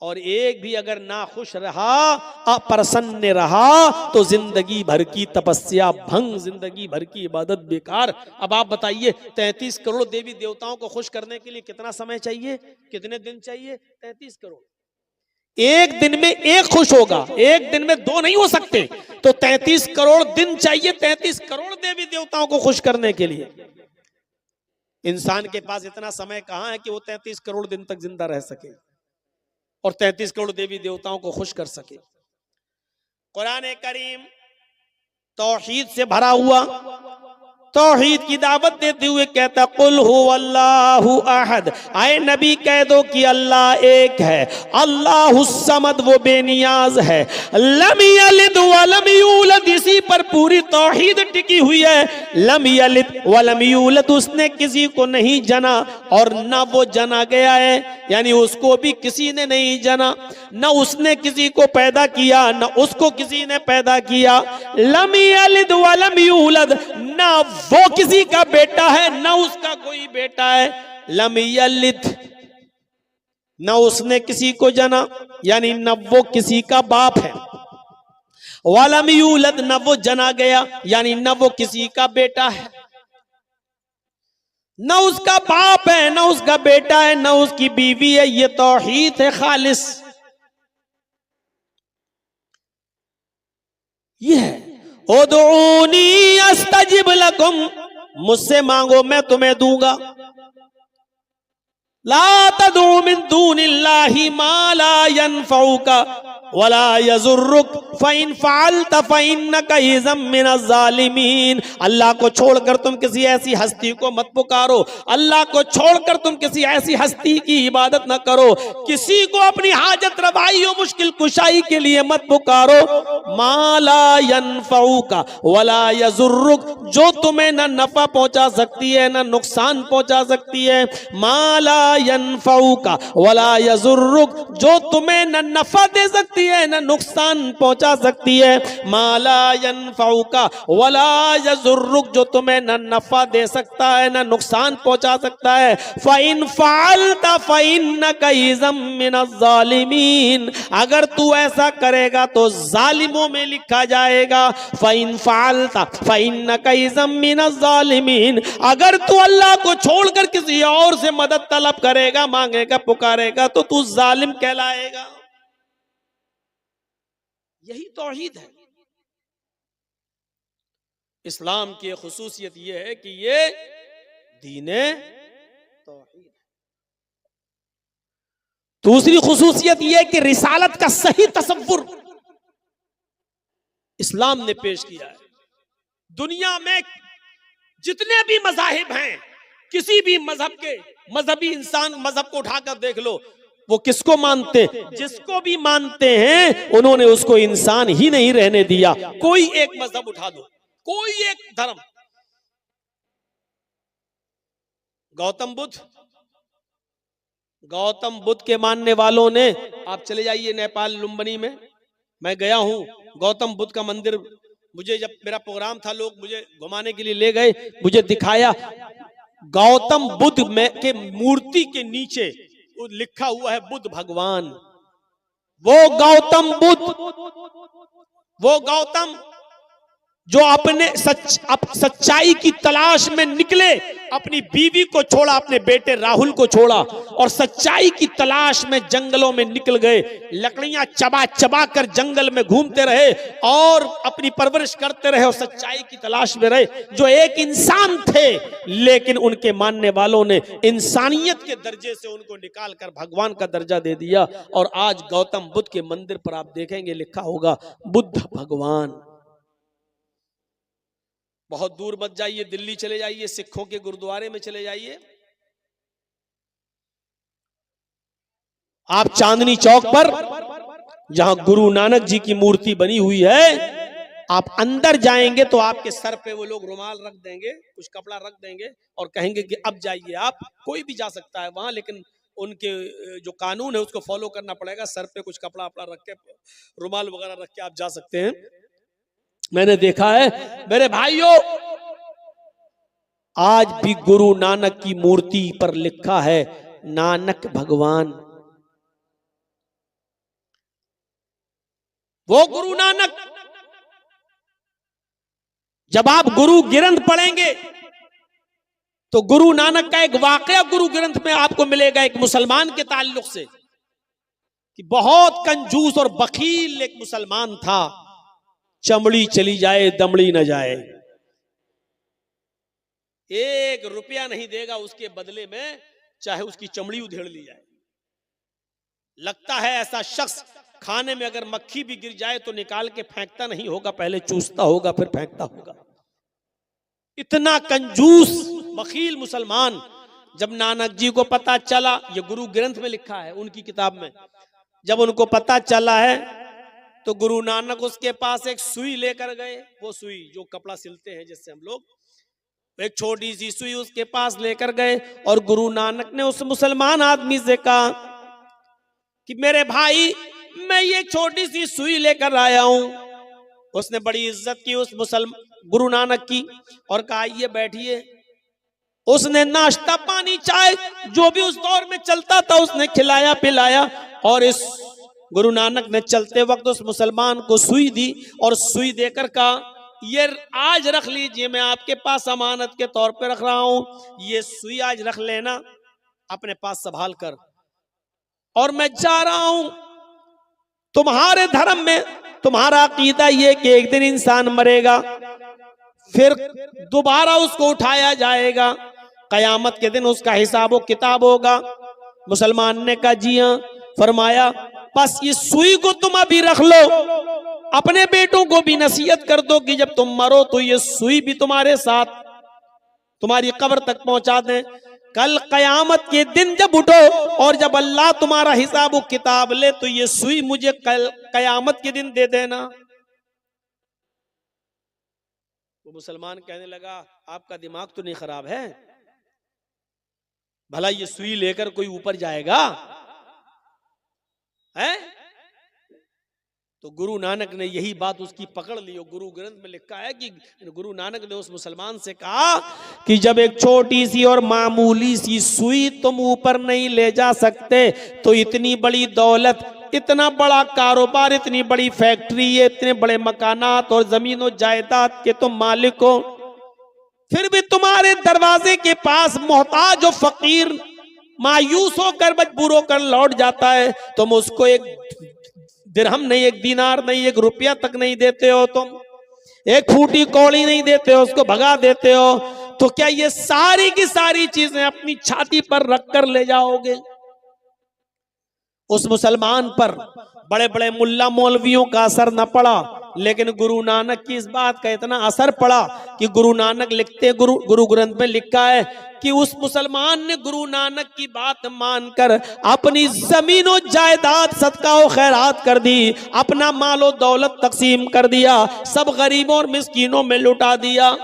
Speaker 1: और एक भी अगर ना खुश रहा, अप्रसन्न रहा, तो जिंदगी भर की तपस्या भंग, जिंदगी भर की इबादत बेकार। अब आप बताइए 33 करोड़ देवी देवताओं को खुश करने के लिए कितना समय चाहिए, कितने दिन चाहिए? 33 करोड़। एक दिन में एक खुश होगा, एक दिन में दो नहीं हो सकते, तो 33 करोड़ दिन चाहिए 33 करोड़ देवी देवताओं को खुश करने के लिए। इंसान के पास इतना समय कहां है कि वो 33 करोड़ दिन तक जिंदा रह सके और 33 करोड़ देवी देवताओं को खुश कर सके। कुरान करीम तौहीद से भरा हुआ, तौहीद की दावत देते हुए कहता कुल हुवल्लाहु अहद, आए नबी कह दो कि अल्लाह एक है, अल्लाहुस समद वो बेनियाज है, लम यलिद वलम यूलद, इसी पर पूरी तौहीद टिकी हुई है। लम यलिद वलम यूलद, उसने किसी को नहीं जना और न वो जना गया है, यानी उसको भी किसी ने नहीं जना, न उसने किसी को पैदा किया, न उसको किसी ने पैदा किया। लम यलिद वलम यूलद, न वो किसी का बेटा है न उसका कोई बेटा है। लम यलिद, न उसने किसी को जना, यानी न वो किसी का बाप है। वलम यूलद, न वो जना गया, यानी न वो किसी का बेटा है, न उसका बाप है, न उसका बेटा है, न उसकी बीवी है। ये तौहीद है खालिस। ये है उदऊनी अस्तजिब लकुम, मुझसे मांगो मैं तुम्हें दूंगा। ला तदऊ मिन दूनिल्लाहि मा ला यनफउका वला यजुर्रुक फ़इन फ़अल्त फ़इन्नका इज़म मिनज़ ज़ालिमीन। अल्लाह को छोड़कर तुम किसी ऐसी हस्ती को मत पुकारो, अल्लाह को छोड़कर तुम किसी ऐसी हस्ती की इबादत न करो, किसी को अपनी हाजत रवाई और मुश्किल कुशाई के लिए मत पुकारो। मा ला यनफउका वला यजुर्रुक, जो तुम्हें न नफा पहुंचा सकती है न नुकसान पहुंचा सकती है। मा ला यनफउका वला यजुर्रुक, जो तुम्हें न नफा दे सकती है न नुकसान पहुंचा सकती है। माला यनफउका वला यजुर्रुक, जो तुम्हें न नफा दे सकता है न नुकसान पहुंचा सकता है। फ़इन फ़अल्त फ़इन्नका इज़म मिनज़ ज़ालिमीन, अगर तू ऐसा करेगा तो जालिमों में लिखा जाएगा। फ़इन फ़अल्त फ़इन्नका इज़म मिनज़ ज़ालिमीन, अगर तू अल्लाह को छोड़कर किसी और से मदद तलब करेगा, मांगेगा, पुकारेगा, तो तू जालिम कहलाएगा। यही तौहीद है। इस्लाम की खुसूसियत यह है कि ये दीने तौहीद है। दूसरी खुसूसियत यह है कि रिसालत का सही तसव्वुर इस्लाम ने पेश किया है। दुनिया में जितने भी मज़ाहिब हैं, किसी भी मजहब के मजहबी इंसान मजहब को उठाकर देख लो, वो किसको मानते? जिसको भी मानते हैं उन्होंने उसको इंसान ही नहीं रहने दिया। कोई एक मजहब उठा दो, कोई एक धर्म, गौतम बुद्ध के मानने वालों ने, आप चले जाइए नेपाल लुम्बिनी में, मैं गया हूं गौतम बुद्ध का मंदिर, मुझे जब मेरा प्रोग्राम था लोग मुझे घुमाने के लिए ले गए, मुझे दिखाया गौतम बुद्ध में के मूर्ति के नीचे लिखा हुआ है बुद्ध भगवान। वो गौतम जो अपने सच्चाई की तलाश में निकले, अपनी बीवी को छोड़ा, अपने बेटे राहुल को छोड़ा और सच्चाई की तलाश में जंगलों में निकल गए, लकड़ियां चबा चबा कर जंगल में घूमते रहे और अपनी परवरिश करते रहे और सच्चाई की तलाश में रहे। जो एक इंसान थे, लेकिन उनके मानने वालों ने इंसानियत के दर्जे से उनको निकाल कर भगवान का दर्जा दे दिया। और आज गौतम बुद्ध के मंदिर पर आप देखेंगे लिखा होगा बुद्ध भगवान। बहुत दूर मत जाइए, दिल्ली चले जाइए, सिखों के गुरुद्वारे में चले जाइए, आप चांदनी चौक पर जहां गुरु नानक जी की मूर्ति बनी हुई है, आप अंदर जाएंगे तो आपके सर पे वो लोग रुमाल रख देंगे, कुछ कपड़ा रख देंगे और कहेंगे कि अब जाइए आप। कोई भी जा सकता है वहां, लेकिन उनके जो कानून है उसको फॉलो करना पड़ेगा। सर पे कुछ कपड़ा वपड़ा रख के, रुमाल वगैरह रख के आप जा सकते हैं। मैंने देखा है मेरे भाइयों, आज भी गुरु नानक की मूर्ति पर लिखा है नानक भगवान। वो गुरु नानक, जब आप गुरु ग्रंथ पढ़ेंगे तो गुरु नानक का एक वाकया गुरु ग्रंथ में आपको मिलेगा, एक मुसलमान के ताल्लुक से, कि बहुत कंजूस और बखील एक मुसलमान था, चमड़ी चली जाए दमड़ी न जाए, 1 रुपया नहीं देगा उसके बदले में, चाहे उसकी चमड़ी उधेड़ ली जाए। लगता है ऐसा शख्स खाने में अगर मक्खी भी गिर जाए तो निकाल के फेंकता नहीं होगा, पहले चूसता होगा फिर फेंकता होगा। इतना कंजूस बखील मुसलमान। जब नानक जी को पता चला, ये गुरु ग्रंथ में लिखा है उनकी किताब में, जब उनको पता चला है तो गुरु नानक उसके पास एक सुई लेकर गए। वो सुई जो कपड़ा सिलते हैं जिससे हम लोग, एक छोटी सी सुई उसके पास लेकर गए और गुरु नानक ने उस मुसलमान आदमी से कहा कि मेरे भाई, मैं ये छोटी सी सुई लेकर आया हूं। उसने बड़ी इज्जत की उस गुरु नानक की और कहा ये बैठिए। उसने नाश्ता पानी चाय जो भी उस दौर में चलता था उसने खिलाया पिलाया, और इस गुरु नानक ने चलते वक्त उस मुसलमान को सुई दी और सुई देकर कहा ये आज रख लीजिए, मैं आपके पास अमानत के तौर पे रख रहा हूं, ये सुई आज रख लेना अपने पास संभाल कर, और मैं जा रहा हूं। तुम्हारे धर्म में तुम्हारा अकीदा ये कि एक दिन इंसान मरेगा, फिर दोबारा उसको उठाया जाएगा, कयामत के दिन उसका हिसाब व किताब होगा। मुसलमान ने कहा जी हां। फरमाया बस इस सुई को तुम अभी रख लो, अपने बेटों को भी नसीहत कर दो कि जब तुम मरो तो ये सुई भी तुम्हारे साथ तुम्हारी कब्र तक पहुंचा दें। कल कयामत के दिन जब उठो और जब अल्लाह तुम्हारा हिसाब व किताब ले तो ये सुई मुझे कल कयामत के दिन दे देना। वो मुसलमान कहने लगा आपका दिमाग तो नहीं खराब है, भला ये सुई लेकर कोई ऊपर जाएगा है? तो गुरु नानक ने यही बात उसकी पकड़ ली। गुरु ग्रंथ में लिखा है कि गुरु नानक ने उस मुसलमान से कहा कि जब एक छोटी सी और मामूली सी सुई तुम ऊपर नहीं ले जा सकते तो इतनी बड़ी दौलत, इतना बड़ा कारोबार, इतनी बड़ी फैक्ट्री, इतने बड़े मकानात और जमीन और जायदाद के तुम मालिक हो, फिर भी तुम्हारे दरवाजे के पास मोहताज और फकीर मायूस होकर मजबूर होकर लौट जाता है, तुम उसको एक दिरहम नहीं, एक दीनार नहीं, 1 रुपया तक नहीं देते हो, तुम एक फूटी कौड़ी नहीं देते हो, उसको भगा देते हो, तो क्या ये सारी की सारी चीजें अपनी छाती पर रख कर ले जाओगे? उस मुसलमान पर बड़े बड़े मुल्ला मौलवियों का असर न पड़ा, लेकिन गुरु नानक की इस बात का इतना असर पड़ा कि गुरु नानक लिखते, गुरु ग्रंथ में लिखा है कि उस मुसलमान ने गुरु नानक की बात मानकर अपनी जमीनों जायदाद सदका और खैरात कर दी, अपना मालो दौलत तकसीम कर दिया, सब गरीबों और मिस्कीनों में लुटा दिया।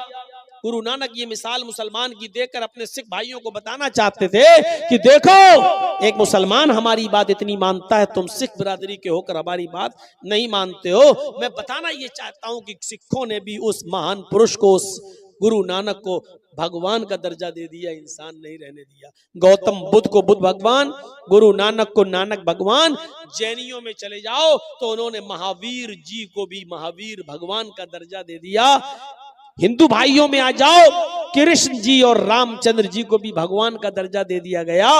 Speaker 1: गुरु नानक ये मिसाल मुसलमान की देकर अपने सिख भाइयों को बताना चाहते थे कि देखो एक मुसलमान हमारी बात इतनी मानता है, तुम सिख बिरादरी के होकर हमारी बात नहीं मानते हो। मैं बताना ये चाहता हूं कि सिखों ने भी उस महान पुरुष को, उस गुरु नानक को भगवान का दर्जा दे दिया, इंसान नहीं रहने दिया। गौतम बुद्ध को बुद्ध भगवान, गुरु नानक को नानक भगवान। जैनियों में चले जाओ तो उन्होंने महावीर जी को भी महावीर भगवान का दर्जा दे दिया। हिंदू भाइयों में आ जाओ, कृष्ण जी और रामचंद्र जी को भी भगवान का दर्जा दे दिया गया।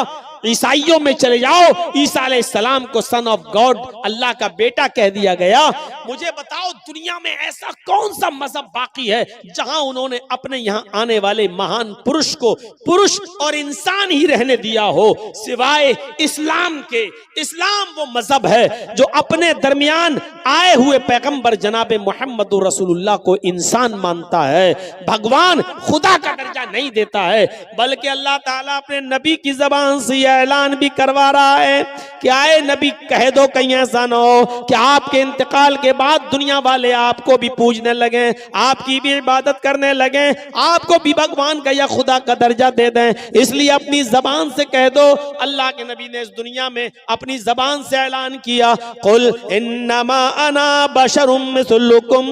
Speaker 1: ईसाइयों में चले जाओ, ईसा अलैहिस्सलाम को सन ऑफ गॉड, अल्लाह का बेटा कह दिया गया। मुझे बताओ दुनिया में ऐसा कौन सा मजहब बाकी है जहां उन्होंने अपने यहां आने वाले महान पुरुष को पुरुष और इंसान ही रहने दिया हो, सिवाय इस्लाम के। इस्लाम वो मजहब है जो अपने दरमियान आए हुए पैगंबर जनाबे मोहम्मद रसूलुल्लाह को इंसान मानता है, भगवान खुदा का दर्जा नहीं देता है। बल्कि अल्लाह ताला अपने नबी की जबान से ऐलान भी करवा रहा है कि आए नबी कह दो कहीं ऐसा न हो कि आपके इंतकाल के बाद दुनिया वाले आपको भी पूजने लगे, आपकी भी इबादत करने लगे, आपको भी भगवान का या खुदा का दर्जा दे दें। इसलिए अपनी जबान से कह दो। अल्लाह के नबी ने इस दुनिया में अपनी जबान से ऐलान किया, कुल इन्नमा अना बशरुम मिस्लुकुम,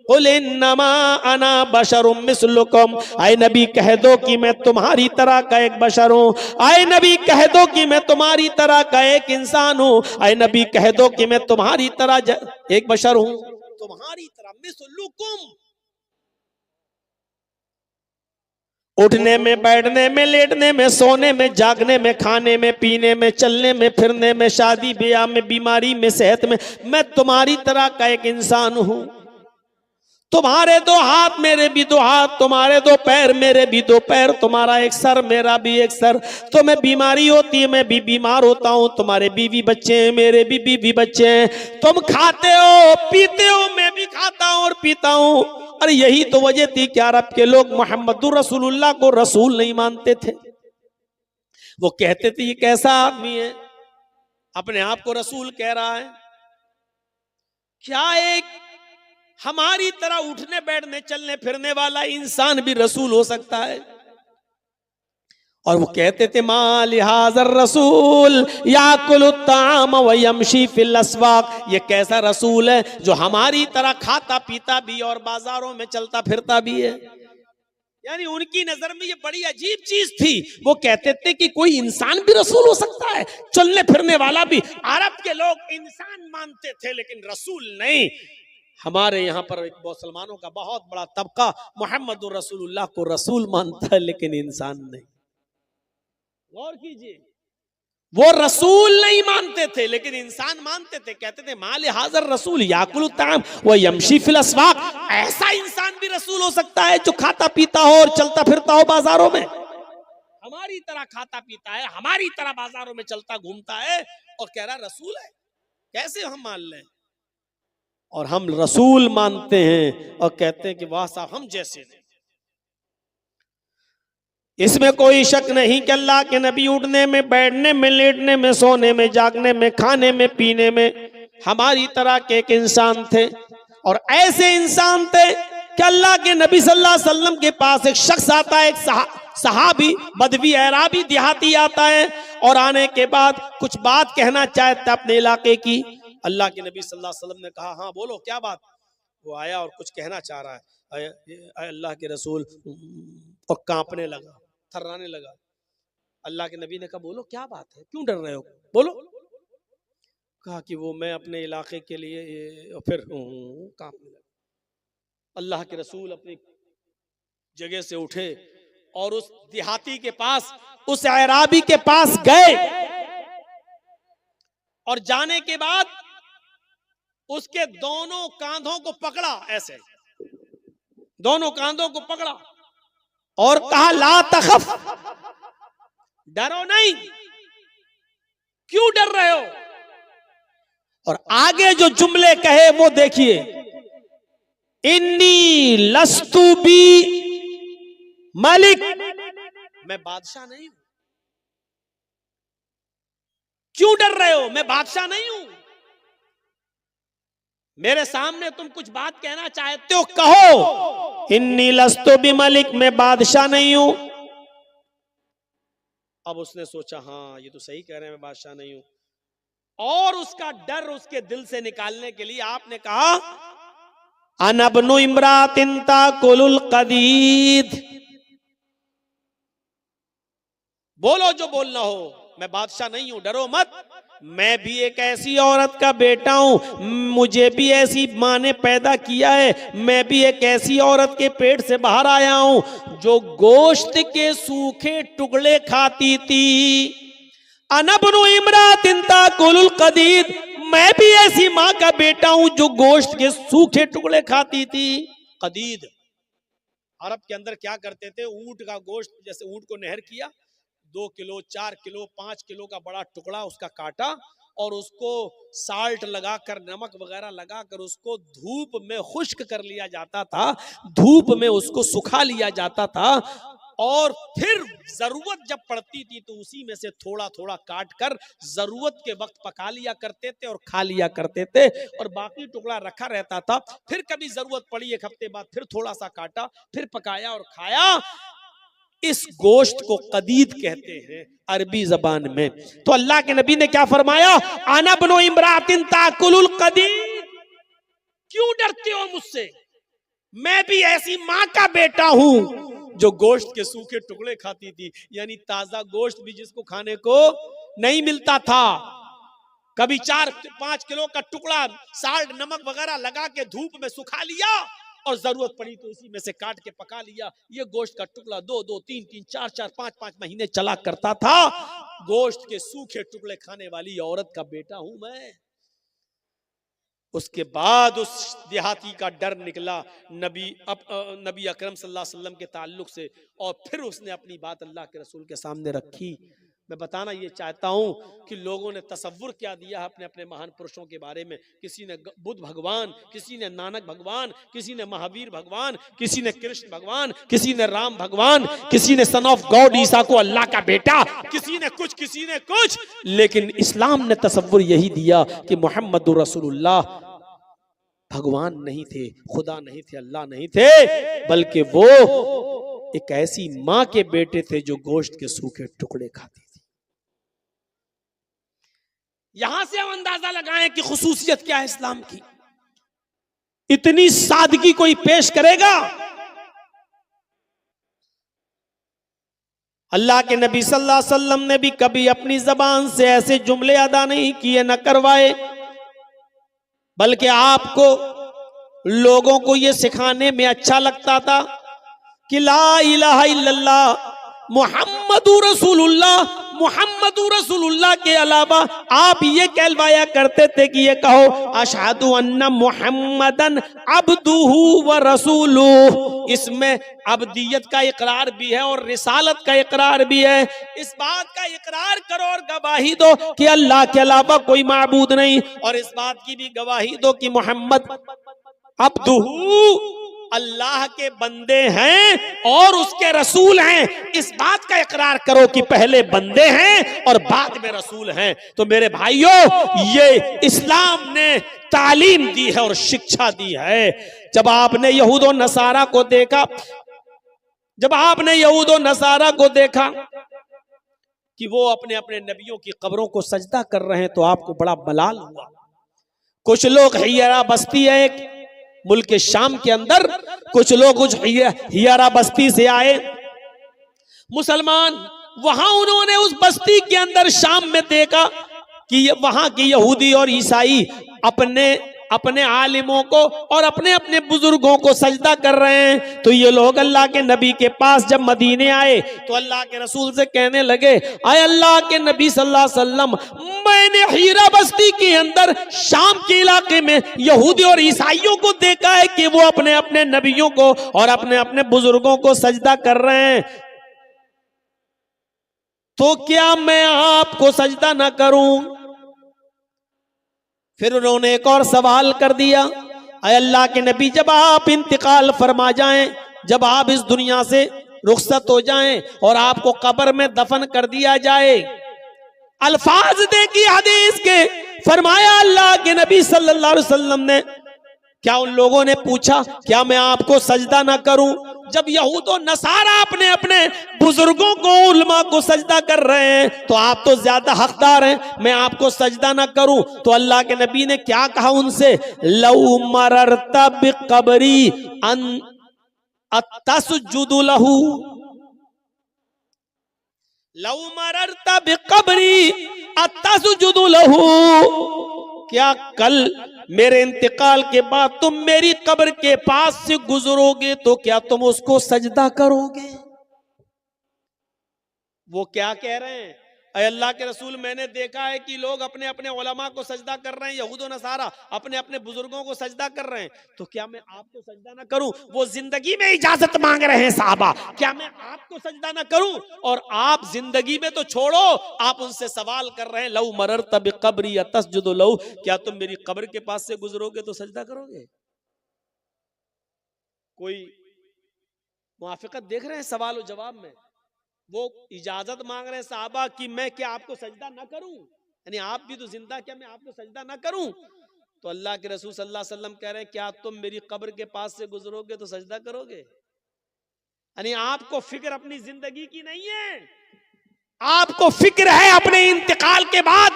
Speaker 1: कुल इन्नमा अना बशरुम मिस्लुकुम, आए नबी कह दो कि मैं तुम्हारी तरह का एक बशर हूँ। आए नबी कह दो कि मैं तुम्हारी तरह का एक इंसान हूँ। आए नबी कह दो कि मैं तुम्हारी तरह एक बशर हूँ, तुम्हारी तरह मिस्लुकुम। उठने में, बैठने में, लेटने में, सोने में, जागने में, खाने में, पीने में, चलने में, फिरने में, शादी ब्याह में, बीमारी में, सेहत में, मैं तुम्हारी तरह का एक इंसान हूं। तुम्हारे दो हाथ मेरे भी दो हाथ, तुम्हारे दो पैर मेरे भी दो पैर, तुम्हारा एक सर मेरा भी एक सर। तुम्हें बीमारी होती है मैं भी बीमार होता हूं, तुम्हारे बीवी बच्चे हैं मेरे भी बीवी बच्चे हैं, तुम खाते हो पीते हो मैं भी खाता हूं और पीता हूं। अरे यही तो वजह थी कि अरब के लोग मोहम्मदुर रसूलुल्लाह को रसूल नहीं मानते थे। वो कहते थे ये कैसा आदमी है, अपने आप को रसूल कह रहा है। क्या एक हमारी तरह उठने बैठने चलने फिरने वाला इंसान भी रसूल हो सकता है? और वो कहते थे मा लिहाज़र रसूल याकुलु ताम व यमशी फिल अस्वाक, ये कैसा रसूल है जो हमारी तरह खाता पीता भी और बाजारों में चलता फिरता भी है। यानी उनकी नजर में ये बड़ी अजीब चीज थी। वो कहते थे कि कोई इंसान भी रसूल हो सकता है, चलने फिरने वाला भी। अरब के लोग इंसान मानते थे लेकिन रसूल नहीं। हमारे यहाँ पर एक मुसलमानों का बहुत बड़ा तबका मोहम्मद रसूलुल्लाह को रसूल मानता है लेकिन इंसान नहीं। गौर कीजिए, वो रसूल नहीं मानते थे लेकिन इंसान मानते थे। कहते थे माले हाजर रसूल याकुलु ताम व यमशी फिल अस्वाक, ऐसा इंसान भी रसूल हो सकता है जो खाता पीता हो और चलता फिरता हो बाजारों में। हमारी तरह खाता पीता है, हमारी तरह बाजारों में चलता घूमता है और कह रहा रसूल है। कैसे हम मान लें? और हम रसूल मानते हैं और कहते हैं कि वाह साहब हम जैसे नहीं। इसमें कोई शक नहीं कि अल्लाह के नबी उठने में, बैठने में, लेटने में, सोने में, जागने में, खाने में, पीने में हमारी तरह के एक इंसान थे। और ऐसे इंसान थे कि अल्लाह के नबी सल्लल्लाहु अलैहि वसल्लम के पास एक शख्स आता है, एक सहाबी बदवी अराबी देहाती आता है और आने के बाद कुछ बात कहना चाहता अपने इलाके की। अल्लाह के नबी सल्लल्लाहु अलैहि वसल्लम ने कहा हाँ बोलो क्या बात। वो आया और कुछ कहना चाह रहा है, अल्लाह के रसूल, और कांपने लगा, थर्राने लगा। अल्लाह के नबी ने कहा बोलो क्या बात है, क्यों डर रहे हो, बोलो। कहा कि वो मैं अपने इलाके के लिए, फिर कांपने लगा। अल्लाह के रसूल अपनी जगह से उठे और उस देहाती के पास, उस अराबी के पास गए और जाने के बाद उसके दोनों कांधों को पकड़ा, ऐसे दोनों कांधों को पकड़ा और कहा ला तखफ, डरो नहीं, क्यों डर रहे हो। और आगे जो जुमले कहे वो देखिए, इन्नी लस्तु बी मलिक, मैं बादशाह नहीं हूं। क्यों डर रहे हो, मैं बादशाह नहीं हूं। मेरे सामने तुम कुछ बात कहना चाहते हो कहो। इन्नी लस्तु बी मलिक, मैं बादशाह नहीं हूं। अब उसने सोचा हाँ ये तो सही कह रहे हैं, मैं बादशाह नहीं हूं। और उसका डर उसके दिल से निकालने के लिए आपने कहा अनबनु इमरातिन ताकुलुल कदीद, बोलो जो बोलना हो, मैं बादशाह नहीं हूं, डरो मत। मैं भी एक ऐसी औरत का बेटा हूं, मुझे भी ऐसी माँ ने पैदा किया है। मैं भी एक ऐसी औरत के पेट से बाहर आया हूं जो गोश्त के सूखे टुकड़े खाती थी। अनबनु इमरातिन ताकुलुल कदीद, मैं भी ऐसी माँ का बेटा हूं जो गोश्त के सूखे टुकड़े खाती थी। कदीद अरब के अंदर क्या करते थे, ऊंट का गोश्त, जैसे ऊंट को नहर किया, 2 किलो 4 किलो 5 किलो का बड़ा टुकड़ा उसका काटा और उसको साल्ट लगाकर, नमक वगैरह लगाकर उसको धूप में खुश्क कर लिया जाता था, धूप में उसको सुखा लिया जाता था और फिर जरूरत जब पड़ती थी तो उसी में से थोड़ा थोड़ा काट कर जरूरत के वक्त पका लिया करते थे और खा लिया करते थे, और बाकी टुकड़ा रखा रहता था। फिर कभी जरूरत पड़ी 1 हफ्ते बाद फिर थोड़ा सा काटा, फिर पकाया और खाया। इस गोश्त को कदीद कहते हैं अरबी जबान में। तो अल्लाह के नबी ने क्या फरमाया, अना बनो इमरातिन ताकुलुल कदीद, क्यों डरते हो मुझसे, मैं भी ऐसी मां का बेटा हूं जो गोश्त के सूखे टुकड़े खाती थी, यानी ताजा गोश्त भी जिसको खाने को नहीं मिलता था। कभी 4-5 किलो का टुकड़ा साल्ट नमक वगैरह लगा के धूप में सुखा लिया और जरूरत पड़ी तो उसी में से काट के पका लिया। ये गोश्त का टुकड़ा 2-2, 3-3, 4-4, 5-5 महीने चला करता था। गोश्त के सूखे टुकड़े खाने वाली औरत का बेटा हूं मैं। उसके बाद उस देहाती का डर निकला नबी अकरम सल्लल्लाहु अलैहि वसल्लम के ताल्लुक से, और फिर उसने अपनी बात अल्लाह के रसूल के सामने रखी। मैं बताना ये चाहता हूं कि लोगों ने तसव्वुर क्या दिया है अपने अपने महान पुरुषों के बारे में। किसी ने बुद्ध भगवान, किसी ने नानक भगवान, किसी ने महावीर भगवान, किसी ने कृष्ण भगवान, किसी ने राम भगवान, किसी ने सन ऑफ गॉड ईसा को अल्लाह का बेटा, किसी ने कुछ, लेकिन इस्लाम ने तसव्वुर यही दिया कि मोहम्मदुर रसूलुल्लाह भगवान नहीं थे, खुदा नहीं थे, अल्लाह नहीं थे, बल्कि वो एक ऐसी मां के बेटे थे जो गोश्त के सूखे टुकड़े खाती थी। यहां से हम अंदाजा लगाएं कि खुसूसियत क्या है इस्लाम की। इतनी सादगी कोई पेश करेगा? अल्लाह के नबी सल्लल्लाहु अलैहि वसल्लम ने भी कभी अपनी जबान से ऐसे जुमले अदा नहीं किए, न करवाए, बल्कि आपको लोगों को यह सिखाने में अच्छा लगता था कि ला इलाहा इल्लल्लाह मुहम्मदुर रसूलुल्लाह के अलावा आप ये कहलवाया करते थे कि ये कहो अशहदु अन्ना मुहम्मदन अब्दुहु व रसूलुहु। इसमें अब्दियत का इकरार भी है और रिसालत का इकरार भी है। इस बात का इकरार करो और गवाही दो कि अल्लाह के अलावा कोई माबूद नहीं, और इस बात की भी गवाही दो कि मोहम्मद अब्दुहु अल्लाह के बंदे हैं और उसके रसूल हैं। इस बात का इकरार करो कि पहले बंदे हैं और बाद में रसूल हैं। तो मेरे भाइयों, ये इस्लाम ने तालीम दी है और शिक्षा दी है। जब आपने यहूद और नसारा को देखा कि वो अपने अपने नबियों की कब्रों को सजदा कर रहे हैं तो आपको बड़ा मलाल हुआ। कुछ लोग हियरा बस्ती है एक मुल्क शाम के अंदर, कुछ लोग हियरा बस्ती से आए मुसलमान, वहां उन्होंने उस बस्ती के अंदर शाम में देखा कि वहां के यहूदी और ईसाई अपने आलिमों को और अपने अपने बुजुर्गों को सजदा कर रहे हैं। तो ये लोग अल्लाह के नबी के पास जब मदीने आए तो अल्लाह के रसूल से कहने लगे, आए अल्लाह के नबी सल्लल्लाहु अलैहि वसल्लम, मैंने हीरा बस्ती के अंदर शाम के इलाके में यहूदी और ईसाइयों को देखा है कि वो अपने अपने नबियों को और अपने अपने बुजुर्गों को सजदा कर रहे हैं, तो क्या मैं आपको सजदा ना करूं? फिर उन्होंने एक और सवाल कर दिया, अय अल्लाह के नबी, जब आप इंतकाल फरमा जाएं, जब आप इस दुनिया से रुखसत हो जाएं और आपको कब्र में दफन कर दिया जाए, अल्फाज देखिए हदीस के, फरमाया अल्लाह के नबी सल्लल्लाहु अलैहि वसल्लम ने, क्या उन लोगों ने पूछा क्या मैं आपको सजदा ना करूं? जब यहूद और नसारा अपने अपने बुजुर्गों को, उलमा को सजदा कर रहे हैं तो आप तो ज्यादा हकदार हैं, मैं आपको सजदा ना करूं? तो अल्लाह के नबी ने क्या कहा उनसे, लौ मररता बिकबरी अन अतसजुदु लहू, लौ मररता बिकबरी अतसजुदु लहू, क्या कल मेरे इंतकाल के बाद तुम मेरी कब्र के पास से गुजरोगे तो क्या तुम उसको सजदा करोगे? वो क्या कह रहे हैं, अय अल्लाह के रसूल, मैंने देखा है कि लोग अपने अपने उलमा को सजदा कर रहे हैं, यहूद और नसारा अपने अपने बुजुर्गों को सजदा कर रहे हैं, तो क्या मैं आपको सजदा ना करूं? वो जिंदगी में इजाजत मांग रहे हैं साहबा, क्या मैं आपको सजदा ना करूं? और आप जिंदगी में तो छोड़ो, आप उनसे सवाल कर रहे हैं, लौ मररता बिकबरी तसजुदु लहू, क्या तुम मेरी कब्र के पास से गुजरोगे तो सजदा करोगे? कोई मुआफिकत देख रहे हैं सवाल और जवाब में? वो इजाजत मांग रहे हैं साहबा कि मैं क्या आपको सजदा ना करूं, यानी आप भी तो जिंदा, क्या मैं आपको सजदा ना करूं? तो अल्लाह के रसूल सल्लल्लाहु अलैहि वसल्लम कह रहे हैं, क्या तुम मेरी कब्र के पास से गुजरोगे तो सजदा करोगे? यानी आपको फिक्र अपनी जिंदगी की नहीं है, आपको फिक्र है अपने इंतकाल के बाद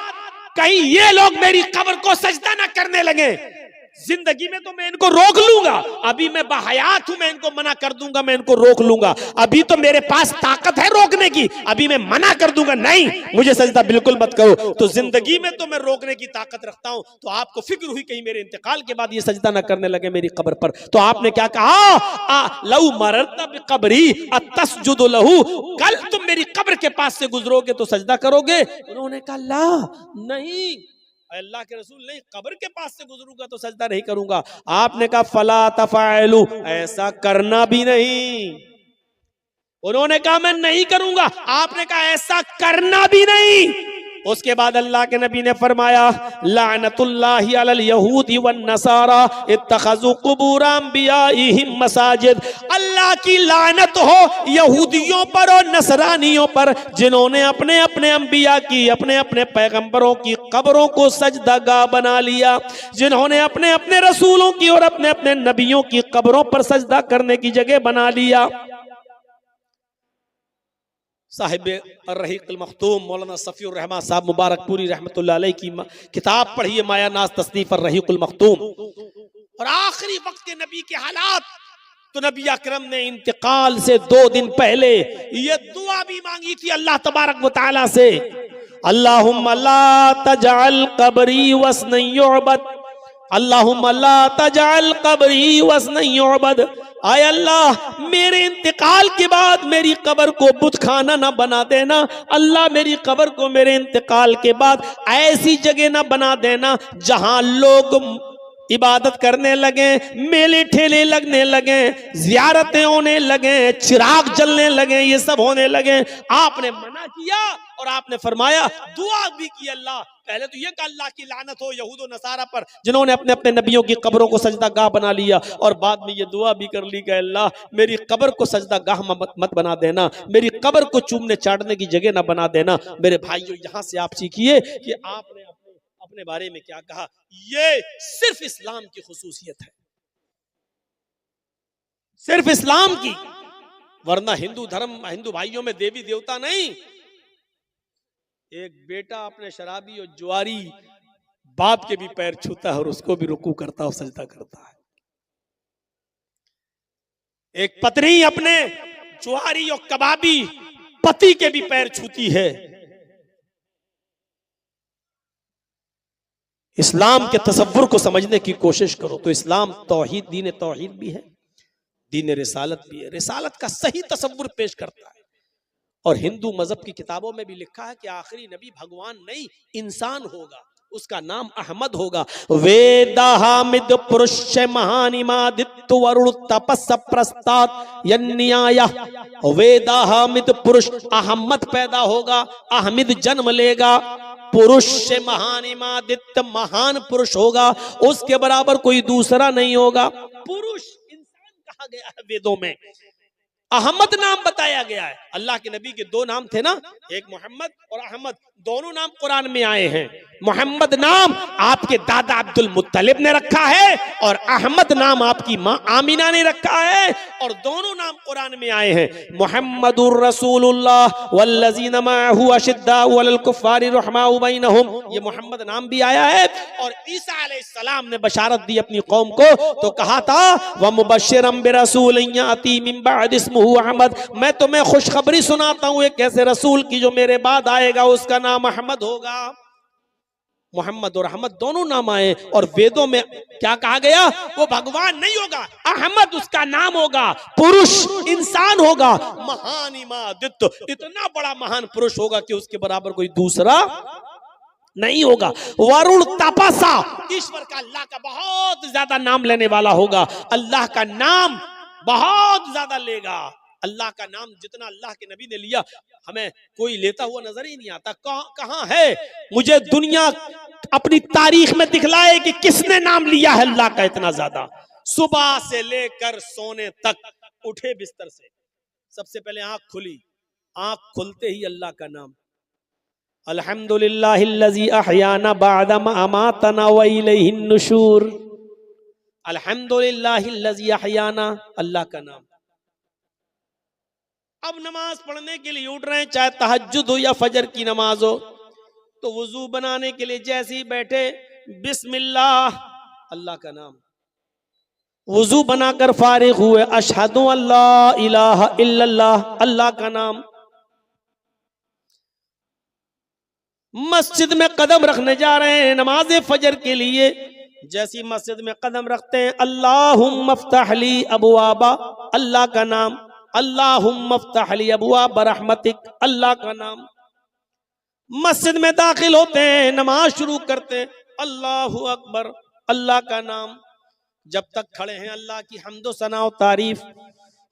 Speaker 1: कहीं ये लोग मेरी कब्र को सजदा ना करने लगे। जिंदगी में तो मैं इनको रोक लूंगा, अभी मैं बाहयात हूं, मैं इनको मना कर दूंगा, मैं इनको रोक लूंगा, अभी तो मेरे पास ताकत है रोकने की, अभी मैं मना कर दूंगा, नहीं मुझे सजदा बिल्कुल मत करो। तो जिंदगी में तो मैं रोकने की ताकत रखता हूं, तो आपको फिक्र हुई कहीं मेरे इंतकाल के बाद ये सजदा ना करने लगे मेरी कब्र पर। तो आपने क्या कहा, लहू मररता बिक़ब्री अतस्जुदु लहू, कल तुम मेरी कब्र के पास से गुजरोगे तो सजदा करोगे? उन्होंने कहा ला, नहीं अल्लाह के रसूल, नहीं, कब्र के पास से गुजरूंगा तो सजदा नहीं करूंगा। आपने कहा फला तफअलू, ऐसा करना भी नहीं। उन्होंने कहा मैं नहीं करूंगा, आपने कहा ऐसा करना भी नहीं। उसके बाद अल्लाह के नबी ने फरमाया लानतुल्लाहि अलल यहूदी वन नसारा इत्तखज़ू कुबूर अंबियाइहिम मसाजिद, अल्लाह की लानत हो यहूदियों पर और नसरानियों पर जिन्होंने अपने अपने अंबिया की, अपने अपने पैगंबरों की कब्रों को सजदागाह बना लिया, जिन्होंने अपने अपने रसूलों की और अपने अपने नबियों की कब्रों पर सजदा करने की जगह बना लिया। साहिब अर्रहीक़ुल मख्तूम मौलाना सफ़ीउर रहमान साहब मुबारकपुरी रहमतुल्लाह अलैह की किताब पढ़िए, माया नाज तसनीफ़ अर्रहीक़ुल मख्तूम। और आखिरी वक्त के नबी के हालात, तो नबी अकरम ने इंतकाल से 2 दिन पहले ये दुआ भी मांगी थी अल्लाह तबारक व तआला से, अल्लाहुम्मा ला तजअल कब्री वस्नन युअबद, अल्लाहुम्मा ला तजअल कब्री वस्नन युअबद, आय अल्लाह मेरे इंतकाल के बाद मेरी कब्र को बुत खाना ना बना देना, अल्लाह मेरी कब्र को मेरे इंतकाल के बाद ऐसी जगह ना बना देना जहां लोग इबादत करने लगे, मेले ठेले लगने लगे, जियारतें होने लगे, चिराग जलने लगे, ये सब होने लगे। आपने मना किया और आपने फरमाया, दुआ भी की अल्लाह, पहले तो ये कहा अल्लाह की लानत हो यहूद और नसारा पर जिन्होंने अपने अपने नबियों की कब्रों को सजदागाह बना लिया, और बाद में ये दुआ भी कर ली कि अल्लाह मेरी कब्र को सजदागाह मत बना देना, मेरी कब्र को चूमने चाटने की जगह ना बना देना। मेरे भाइयों, यहां से आप सीखिए कि आपने अपने बारे में क्या कहा, ये सिर्फ इस्लाम की खुसूसियत है, सिर्फ इस्लाम की, वरना हिंदू धर्म, हिंदू भाइयों में देवी देवता नहीं। एक बेटा अपने शराबी और जुआरी बाप के भी पैर छूता है और उसको भी रुकू करता और सजदा करता है। एक पत्नी अपने जुआरी और कबाबी पति के भी पैर छूती है। इस्लाम के तसव्वुर को समझने की कोशिश करो तो इस्लाम तौहीद, दीन तौहीद भी है, दीन रिसालत भी है, रिसालत का सही तसव्वुर पेश करता है। और हिंदू मजहब की किताबों में भी लिखा है कि आखिरी नबी भगवान नहीं इंसान होगा, उसका नाम अहमद होगा। वेदा हामिद पुरुष महानिमादित्य वरुण तपस प्रस्तात यन्याय, वेदा हामिद पुरुष अहमद पैदा होगा, अहमद जन्म लेगा, पुरुष से महानिमादित्य महान पुरुष होगा, उसके बराबर कोई दूसरा नहीं होगा। पुरुष इंसान कहा गया है वेदों में, अहमद नाम बताया गया है। अल्लाह के नबी के 2 नाम थे ना, एक मोहम्मद और अहमद, दोनों नाम कुरान में आए हैं। मोहम्मद नाम आपके दादा अब्दुल मुत्तलिब ने रखा है और अहमद नाम आपकी मां आमिना ने रखा है, और दोनों नाम कुरान में आए हैं। मुहम्मदुर रसूलुल्लाह वल्लज़ीना मअहू अशिद्दाउ अलल कुफ्फारि रहमाउ बैनहुम, ये मोहम्मद नाम भी आया है। और ईसा अलैहिस्सलाम ने बशारत दी अपनी कौम को, तो कहा था व मुबश्शिरम बिरसूलिन याती मिन बअद इस्मुहु अहमद, मैं तुम्हें खुशखबरी सुनाता हूं एक ऐसे रसूल की जो मेरे बाद आएगा, उसका नाम अहमद होगा। मोहम्मद और अहमद दोनों नाम आए, और वेदों में क्या कहा गया, वो भगवान नहीं होगा, अहमद उसका नाम होगा, पुरुष इंसान होगा, महान इमादित्य इतना बड़ा महान पुरुष होगा कि उसके बराबर कोई दूसरा नहीं होगा। वरुण तपसा, ईश्वर का, अल्लाह का बहुत ज्यादा नाम लेने वाला होगा, अल्लाह का नाम बहुत ज्यादा लेगा। अल्लाह का नाम जितना अल्लाह के नबी ने लिया, हमें कोई लेता हुआ नजर ही नहीं आता। कहां है, मुझे दुनिया अपनी तारीख में दिखलाए कि किसने नाम लिया है अल्लाह का इतना ज्यादा। सुबह से लेकर सोने तक, उठे बिस्तर से, सबसे पहले आंख खुली, आंख खुलते ही अल्लाह का नाम, अल्हम्दुलिल्लाहिल्लज़ी अहयाना बअदा मा अमातना व इलैहिन नुशूर, अल्हम्दुलिल्लाहिल्लज़ी अहयाना, अल्लाह का नाम। अब नमाज पढ़ने के लिए उठ रहे हैं, चाहे तहज्जुद हो या फजर की नमाज हो, तो वुजू बनाने के लिए जैसे ही बैठे, बिस्मिल्लाह अल्लाह का नाम। वुजू बनाकर फारिग हुए, अशहदु अल्ला इलाहा इल्लल्लाह, अल्लाह का नाम। मस्जिद में कदम रखने जा रहे हैं नमाज फजर के लिए, जैसी मस्जिद में कदम रखते हैं अल्लाहुम्मा फ़्तह ली अबवाबा, अल्लाह का नाम। अल्लाहुम्मा फ़्तह ली अबवाबा रहमतिक, अल्लाह का नाम। मस्जिद में दाखिल होते हैं, नमाज शुरू करते हैं, अल्लाहु अकबर, अल्लाह का नाम। जब तक खड़े हैं अल्लाह की हम्दो सना और तारीफ।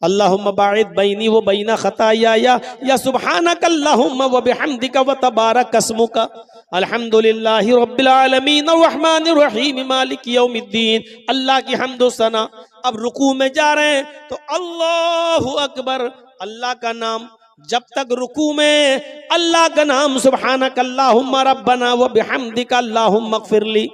Speaker 1: अल्लाहुम्मा बाइद बैनी व बैना खताया या सुब्हानक अल्लाहुम्मा व बिहम्दिका व तबारक अस्मुका, अल्हम्दुलिल्लाहि रब्बिल आलमीन अर्रहमानिर रहीम मालिक यौमिद्दीन, अल्लाह की हम्दो सना। अब रुकू में जा रहे हैं तो अल्लाहु अकबर, अल्लाह का नाम। जब तक रुकू में अल्लाह का नाम, सुब्हानक अल्लाहुम्मा रब्बना व बिहम्दिका अल्लाहुम्मा इग़फिरली,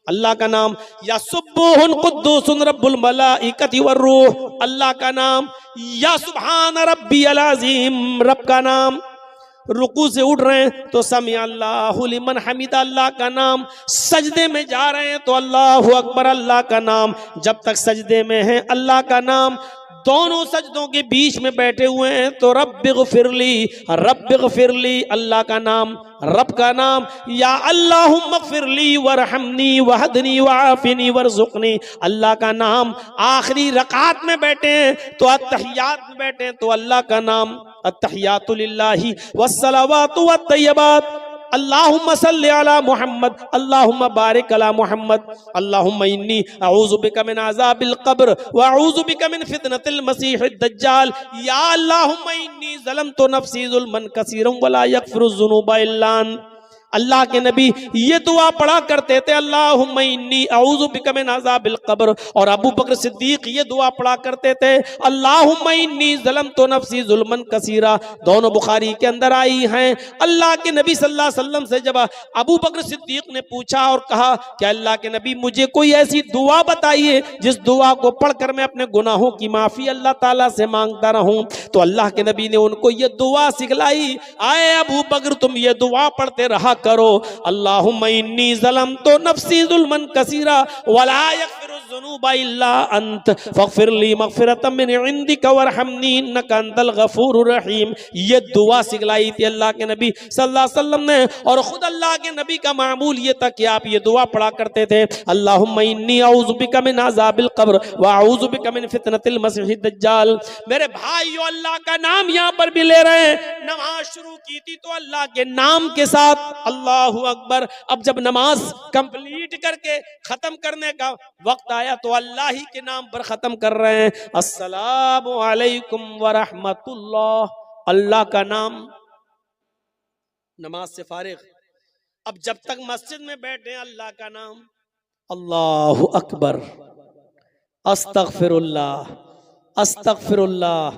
Speaker 1: अल्लाह का नाम। या सुब्बुहुन कुद्दूसुन रब्बुल मलाइकति वर्रूह, अल्लाह का नाम। या सुब्हान रब्बियल अज़ीम, रब का नाम। रुकू से उठ रहे हैं तो समी अल्लाहु लिमन हमिदा, अल्लाह का नाम। सजदे में जा रहे हैं तो अल्लाहु अकबर, अल्लाह का नाम। जब तक सजदे में हैं अल्लाह का नाम। दोनों सजदों के बीच में बैठे हुए हैं तो रब्बिग़फिरली, रब्बिग़फिरली, अल्लाह का नाम, रब का नाम। या अल्लाहुम्मा ग़फिरली वरहमनी वहदनी वआफ़िनी वरज़ुक़नी, अल्लाह का नाम। आखिरी रकात में बैठे हैं तो अत्तहियात में बैठे हैं तो अल्लाह का नाम। अत्तहियातु लिल्लाहि वस्सलावातु वत्तय्यबात, अल्लाहुम्मा सल्लि अला मुहम्मद, अल्लाहुम्मा बारिक अला मुहम्मद, अल्लाहुम्मा इन्नी अऊज़ु बिका मिन अज़ाबिल क़ब्र व अऊज़ु बिका मिन फितनतिल मसीहिद दज्जाल, या अल्लाहुम्मा इन्नी ज़लमतु नफ़्सी ज़ुल्मन कसीरन व ला यग़फ़िरुज़ ज़ुनूबा इल्ला अंत। अल्लाह के नबी ये दुआ पढ़ा करते थे, अल्लाहुम्मा इन्नी अऊज़ु बिका मिन अज़ाबिल क़ब्र। और अबू बकर सिद्दीक ये दुआ पढ़ा करते थे, अल्लाहुम्मा इन्नी ज़लमतु नफ़्सी ज़ुल्मन कसीरा। दोनों बुखारी के अंदर आई हैं। अल्लाह के नबी सल्लल्लाहु अलैहि वसल्लम से जब अबू बकर सिद्दीक ने पूछा और कहा कि अल्लाह के नबी मुझे कोई ऐसी दुआ बताइए जिस दुआ को पढ़कर मैं अपने गुनाहों की माफ़ी अल्लाह ताला से मांगता रहूं, तो अल्लाह के नबी ने उनको ये दुआ सिखलाई। आए अबू बकर, तुम ये दुआ पढ़ते रहा करो, अल्लाहुम्मा इन्नी ज़लमतु नफ़्सी ज़ुल्मन कसीरा वला यग़फ़िरुज़ ज़ुनूबा इल्ला अंत फ़ग़फ़िरली मग़फ़िरतम मिन इंदिका वरहमनी इन्नका अंतल गफ़ूरुर रहीम। ये दुआ सिखलाई थी अल्लाह के नबी सल्लल्लाहु अलैहि वसल्लम ने। और खुद अल्लाह के नबी का मामूल ये था कि आप ये दुआ पढ़ा करते थे, अल्लाहुम्मा इन्नी अऊज़ु बिका मिन अज़ाबिल क़ब्र व अऊज़ु बिका मिन फितनतिल मसीहिद दज्जाल। मेरे भाइयों, अल्लाह का नाम यहाँ पर भी ले रहे हैं। नमाज शुरू की थी तो अल्लाह के नाम के साथ, अल्लाहु अकबर। अब जब नमाज कंप्लीट करके खत्म करने का वक्त आया तो अल्लाह ही के नाम पर खत्म कर रहे हैं, अस्सलामु अलैकुम व रहमतुल्लाह, अल्लाह का नाम। नमाज से फारिग, अब जब तक मस्जिद में बैठे अल्लाह का नाम, अल्लाहु अकबर, अस्तगफिरुल्लाह, अस्तगफिरुल्लाह,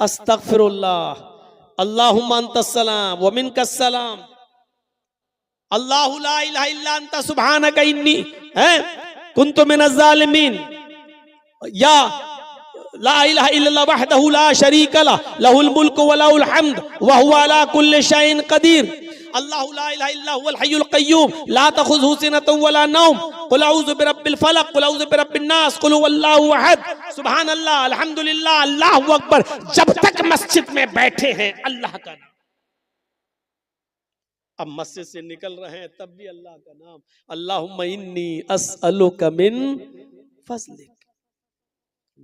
Speaker 1: अस्तगफिरुल्लाह, अल्लाहुम्मा अंतस्सलाम व मिनकस्सलाम, अल्लाहु ला इलाहा इल्ला अंता सुब्हानका इन्नी कुन्तु मिनज़ ज़ालिमीन, या ला इलाहा इल्लल्लाह वहदहु ला शरीका लहु लहुल मुल्कु व लहुल हम्द व हुवा अला कुल्लि शैइन क़दीर, अल्लाहु ला इलाहा इल्ला हुवल हय्युल क़य्यूम ला तख़ुज़ुहु सिनतुन व ला नौम, क़ुल अऊज़ु बिरब्बिल फ़लक़, क़ुल अऊज़ु बिरब्बिन नास, क़ुल हुवल्लाहु अहद, सुब्हानल्लाह, अल्हम्दुलिल्लाह, अल्लाहु अकबर। जब तक मस्जिद में बैठे हैं अल्लाह का नाम। अब मस्जिद से निकल रहे हैं तब भी अल्लाह का नाम, अल्लाहुम्मा इन्नी अस्अलुका मिन फ़ज़लिक।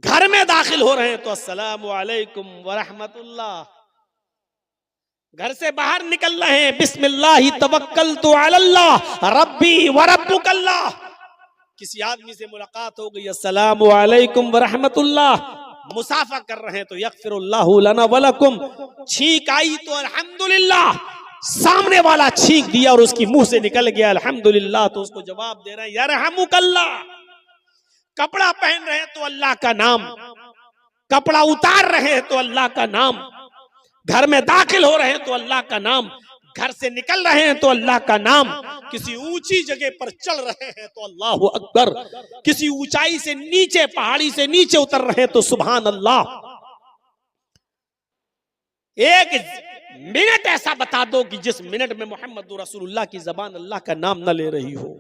Speaker 1: घर में दाखिल हो रहे हैं तो अस्सलामु अलैकुम व रहमतुल्लाह। घर से बाहर निकल रहे हैं, बिस्मिल्लाहि तवक्कलतु अलल्लाह रब्बी व रब्बुकल्लाह। किसी आदमी से मुलाकात हो गई, अस्सलामु अलैकुम व रहमतुल्लाह। मुसाफा कर रहे हैं तो यग़फ़िरुल्लाहु लना व लकुम। छींक आई तो अल्हम्दुलिल्लाह, सामने वाला छींक दिया और उसकी मुंह से निकल गया अल्हम्दुलिल्लाह, तो उसको जवाब दे रहे हैं यरहमुकल्लाह। कपड़ा पहन रहे हैं तो अल्लाह का नाम, कपड़ा उतार रहे हैं तो अल्लाह का नाम, घर में दाखिल हो रहे हैं तो अल्लाह का नाम, घर से निकल रहे हैं तो अल्लाह का नाम, किसी ऊंची जगह पर चढ़ रहे हैं तो अल्लाहु अकबर, किसी ऊंचाई से नीचे, पहाड़ी से नीचे उतर रहे हैं तो सुभान अल्लाह। एक मिनट ऐसा बता दो कि जिस मिनट में मोहम्मद रसूलुल्लाह की जबान अल्लाह का नाम न ले रही हो।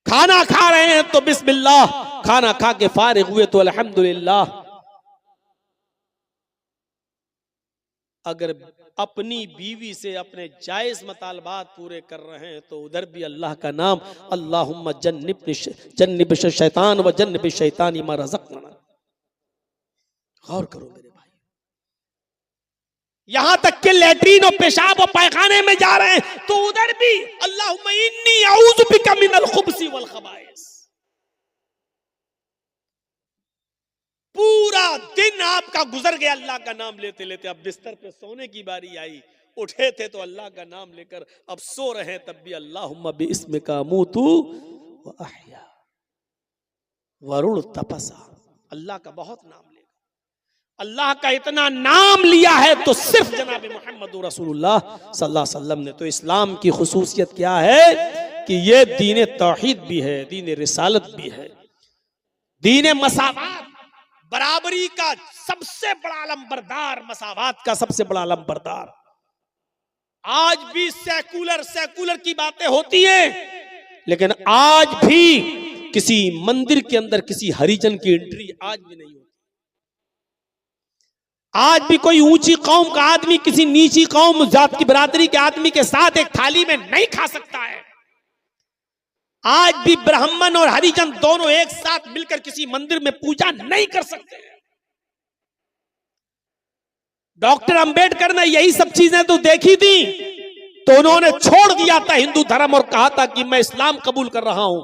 Speaker 1: खाना खा रहे हैं तो बिस्मिल्लाह, खाना खा के फारिग हुए तो अल्हम्दुलिल्लाह। अगर अपनी बीवी से अपने जायज मुतालबात पूरे कर रहे हैं तो उधर भी अल्लाह का नाम, अल्लाहुम्मा जन्निब शैतान व जन्निब शैतान मा रज़क़ना। गौर करो मेरे भाई, यहां तक कि लेटरीन और पेशाब और पायखाने में जा रहे हैं तो उधर भी अल्लाहुम्मा इन्नी अऊज़ु बिका मिनल खुब्सी वल खबाइस। पूरा दिन आपका गुजर गया अल्लाह का नाम लेते लेते, अब बिस्तर पे सोने की बारी आई, उठे थे तो अल्लाह का नाम लेकर, अब सो रहे हैं तब भी अल्लाहुम्मा बिइस्मिका अमूतु व अहया वरुण तपसा। अल्लाह का बहुत नाम लेगा। अल्लाह का इतना नाम लिया है तो सिर्फ जनाब मोहम्मद रसूलुल्लाह सल्लल्लाहु अलैहि वसल्लम ने। तो इस्लाम की खुसूसियत क्या है कि ये दीन तौहीद भी है, दीन रिसालत भी है, दीन मसावात, बराबरी का सबसे बड़ा अलंबरदार, मसावात का सबसे बड़ा अलंबरदार। आज भी सेकुलर की बातें होती हैं, लेकिन आज भी किसी मंदिर के अंदर किसी हरिजन की एंट्री आज भी नहीं होती। आज भी कोई ऊंची कौम का आदमी किसी नीची कौम जात की बरादरी के आदमी के साथ एक थाली में नहीं खा सकता है। आज भी ब्राह्मण और हरिजन दोनों एक साथ मिलकर किसी मंदिर में पूजा नहीं कर सकते हैं। डॉक्टर अंबेडकर ने यही सब चीजें तो देखी थी, तो उन्होंने छोड़ दिया था हिंदू धर्म और कहा था कि मैं इस्लाम कबूल कर रहा हूं।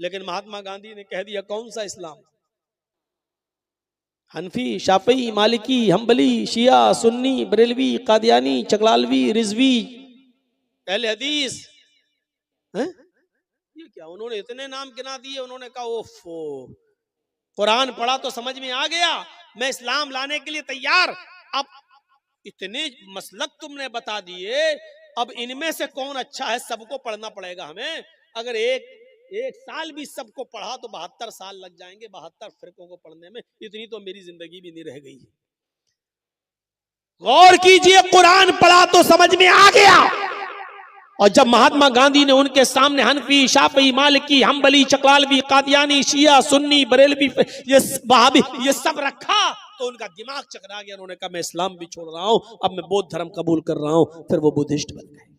Speaker 1: लेकिन महात्मा गांधी ने कह दिया कौन सा इस्लाम? हनफी, शाफी, मालिकी, हम्बली, शिया, सुन्नी, बरेलवी, कादियानी, चकलालवी, रिजवी, अहले हदीस। ये क्या, उन्होंने इतने नाम गिना दिए। उन्होंने कहा ओफो, कुरान पढ़ा तो समझ में आ गया, मैं इस्लाम लाने के लिए तैयार। अब इतने मसलक तुमने बता दिए, अब इनमें से कौन अच्छा है सबको पढ़ना पड़ेगा हमें। अगर एक साल भी सबको पढ़ा तो 72 साल लग जाएंगे 72 फिरकों को पढ़ने में। इतनी तो मेरी जिंदगी भी नहीं रह गई है। गौर कीजिए, कुरान पढ़ा तो समझ में आ गया, और जब महात्मा गांधी ने उनके सामने हनफी, शाफी, मालिकी, हम्बली, चकलालवी, कादियानी, शिया, सुन्नी, बरेलवी, ये वहाबी, ये सब रखा तो उनका दिमाग चकरा गया। उन्होंने कहा मैं इस्लाम भी छोड़ रहा हूं, अब मैं बौद्ध धर्म कबूल कर रहा हूं। फिर वो बुद्धिस्ट बन गए।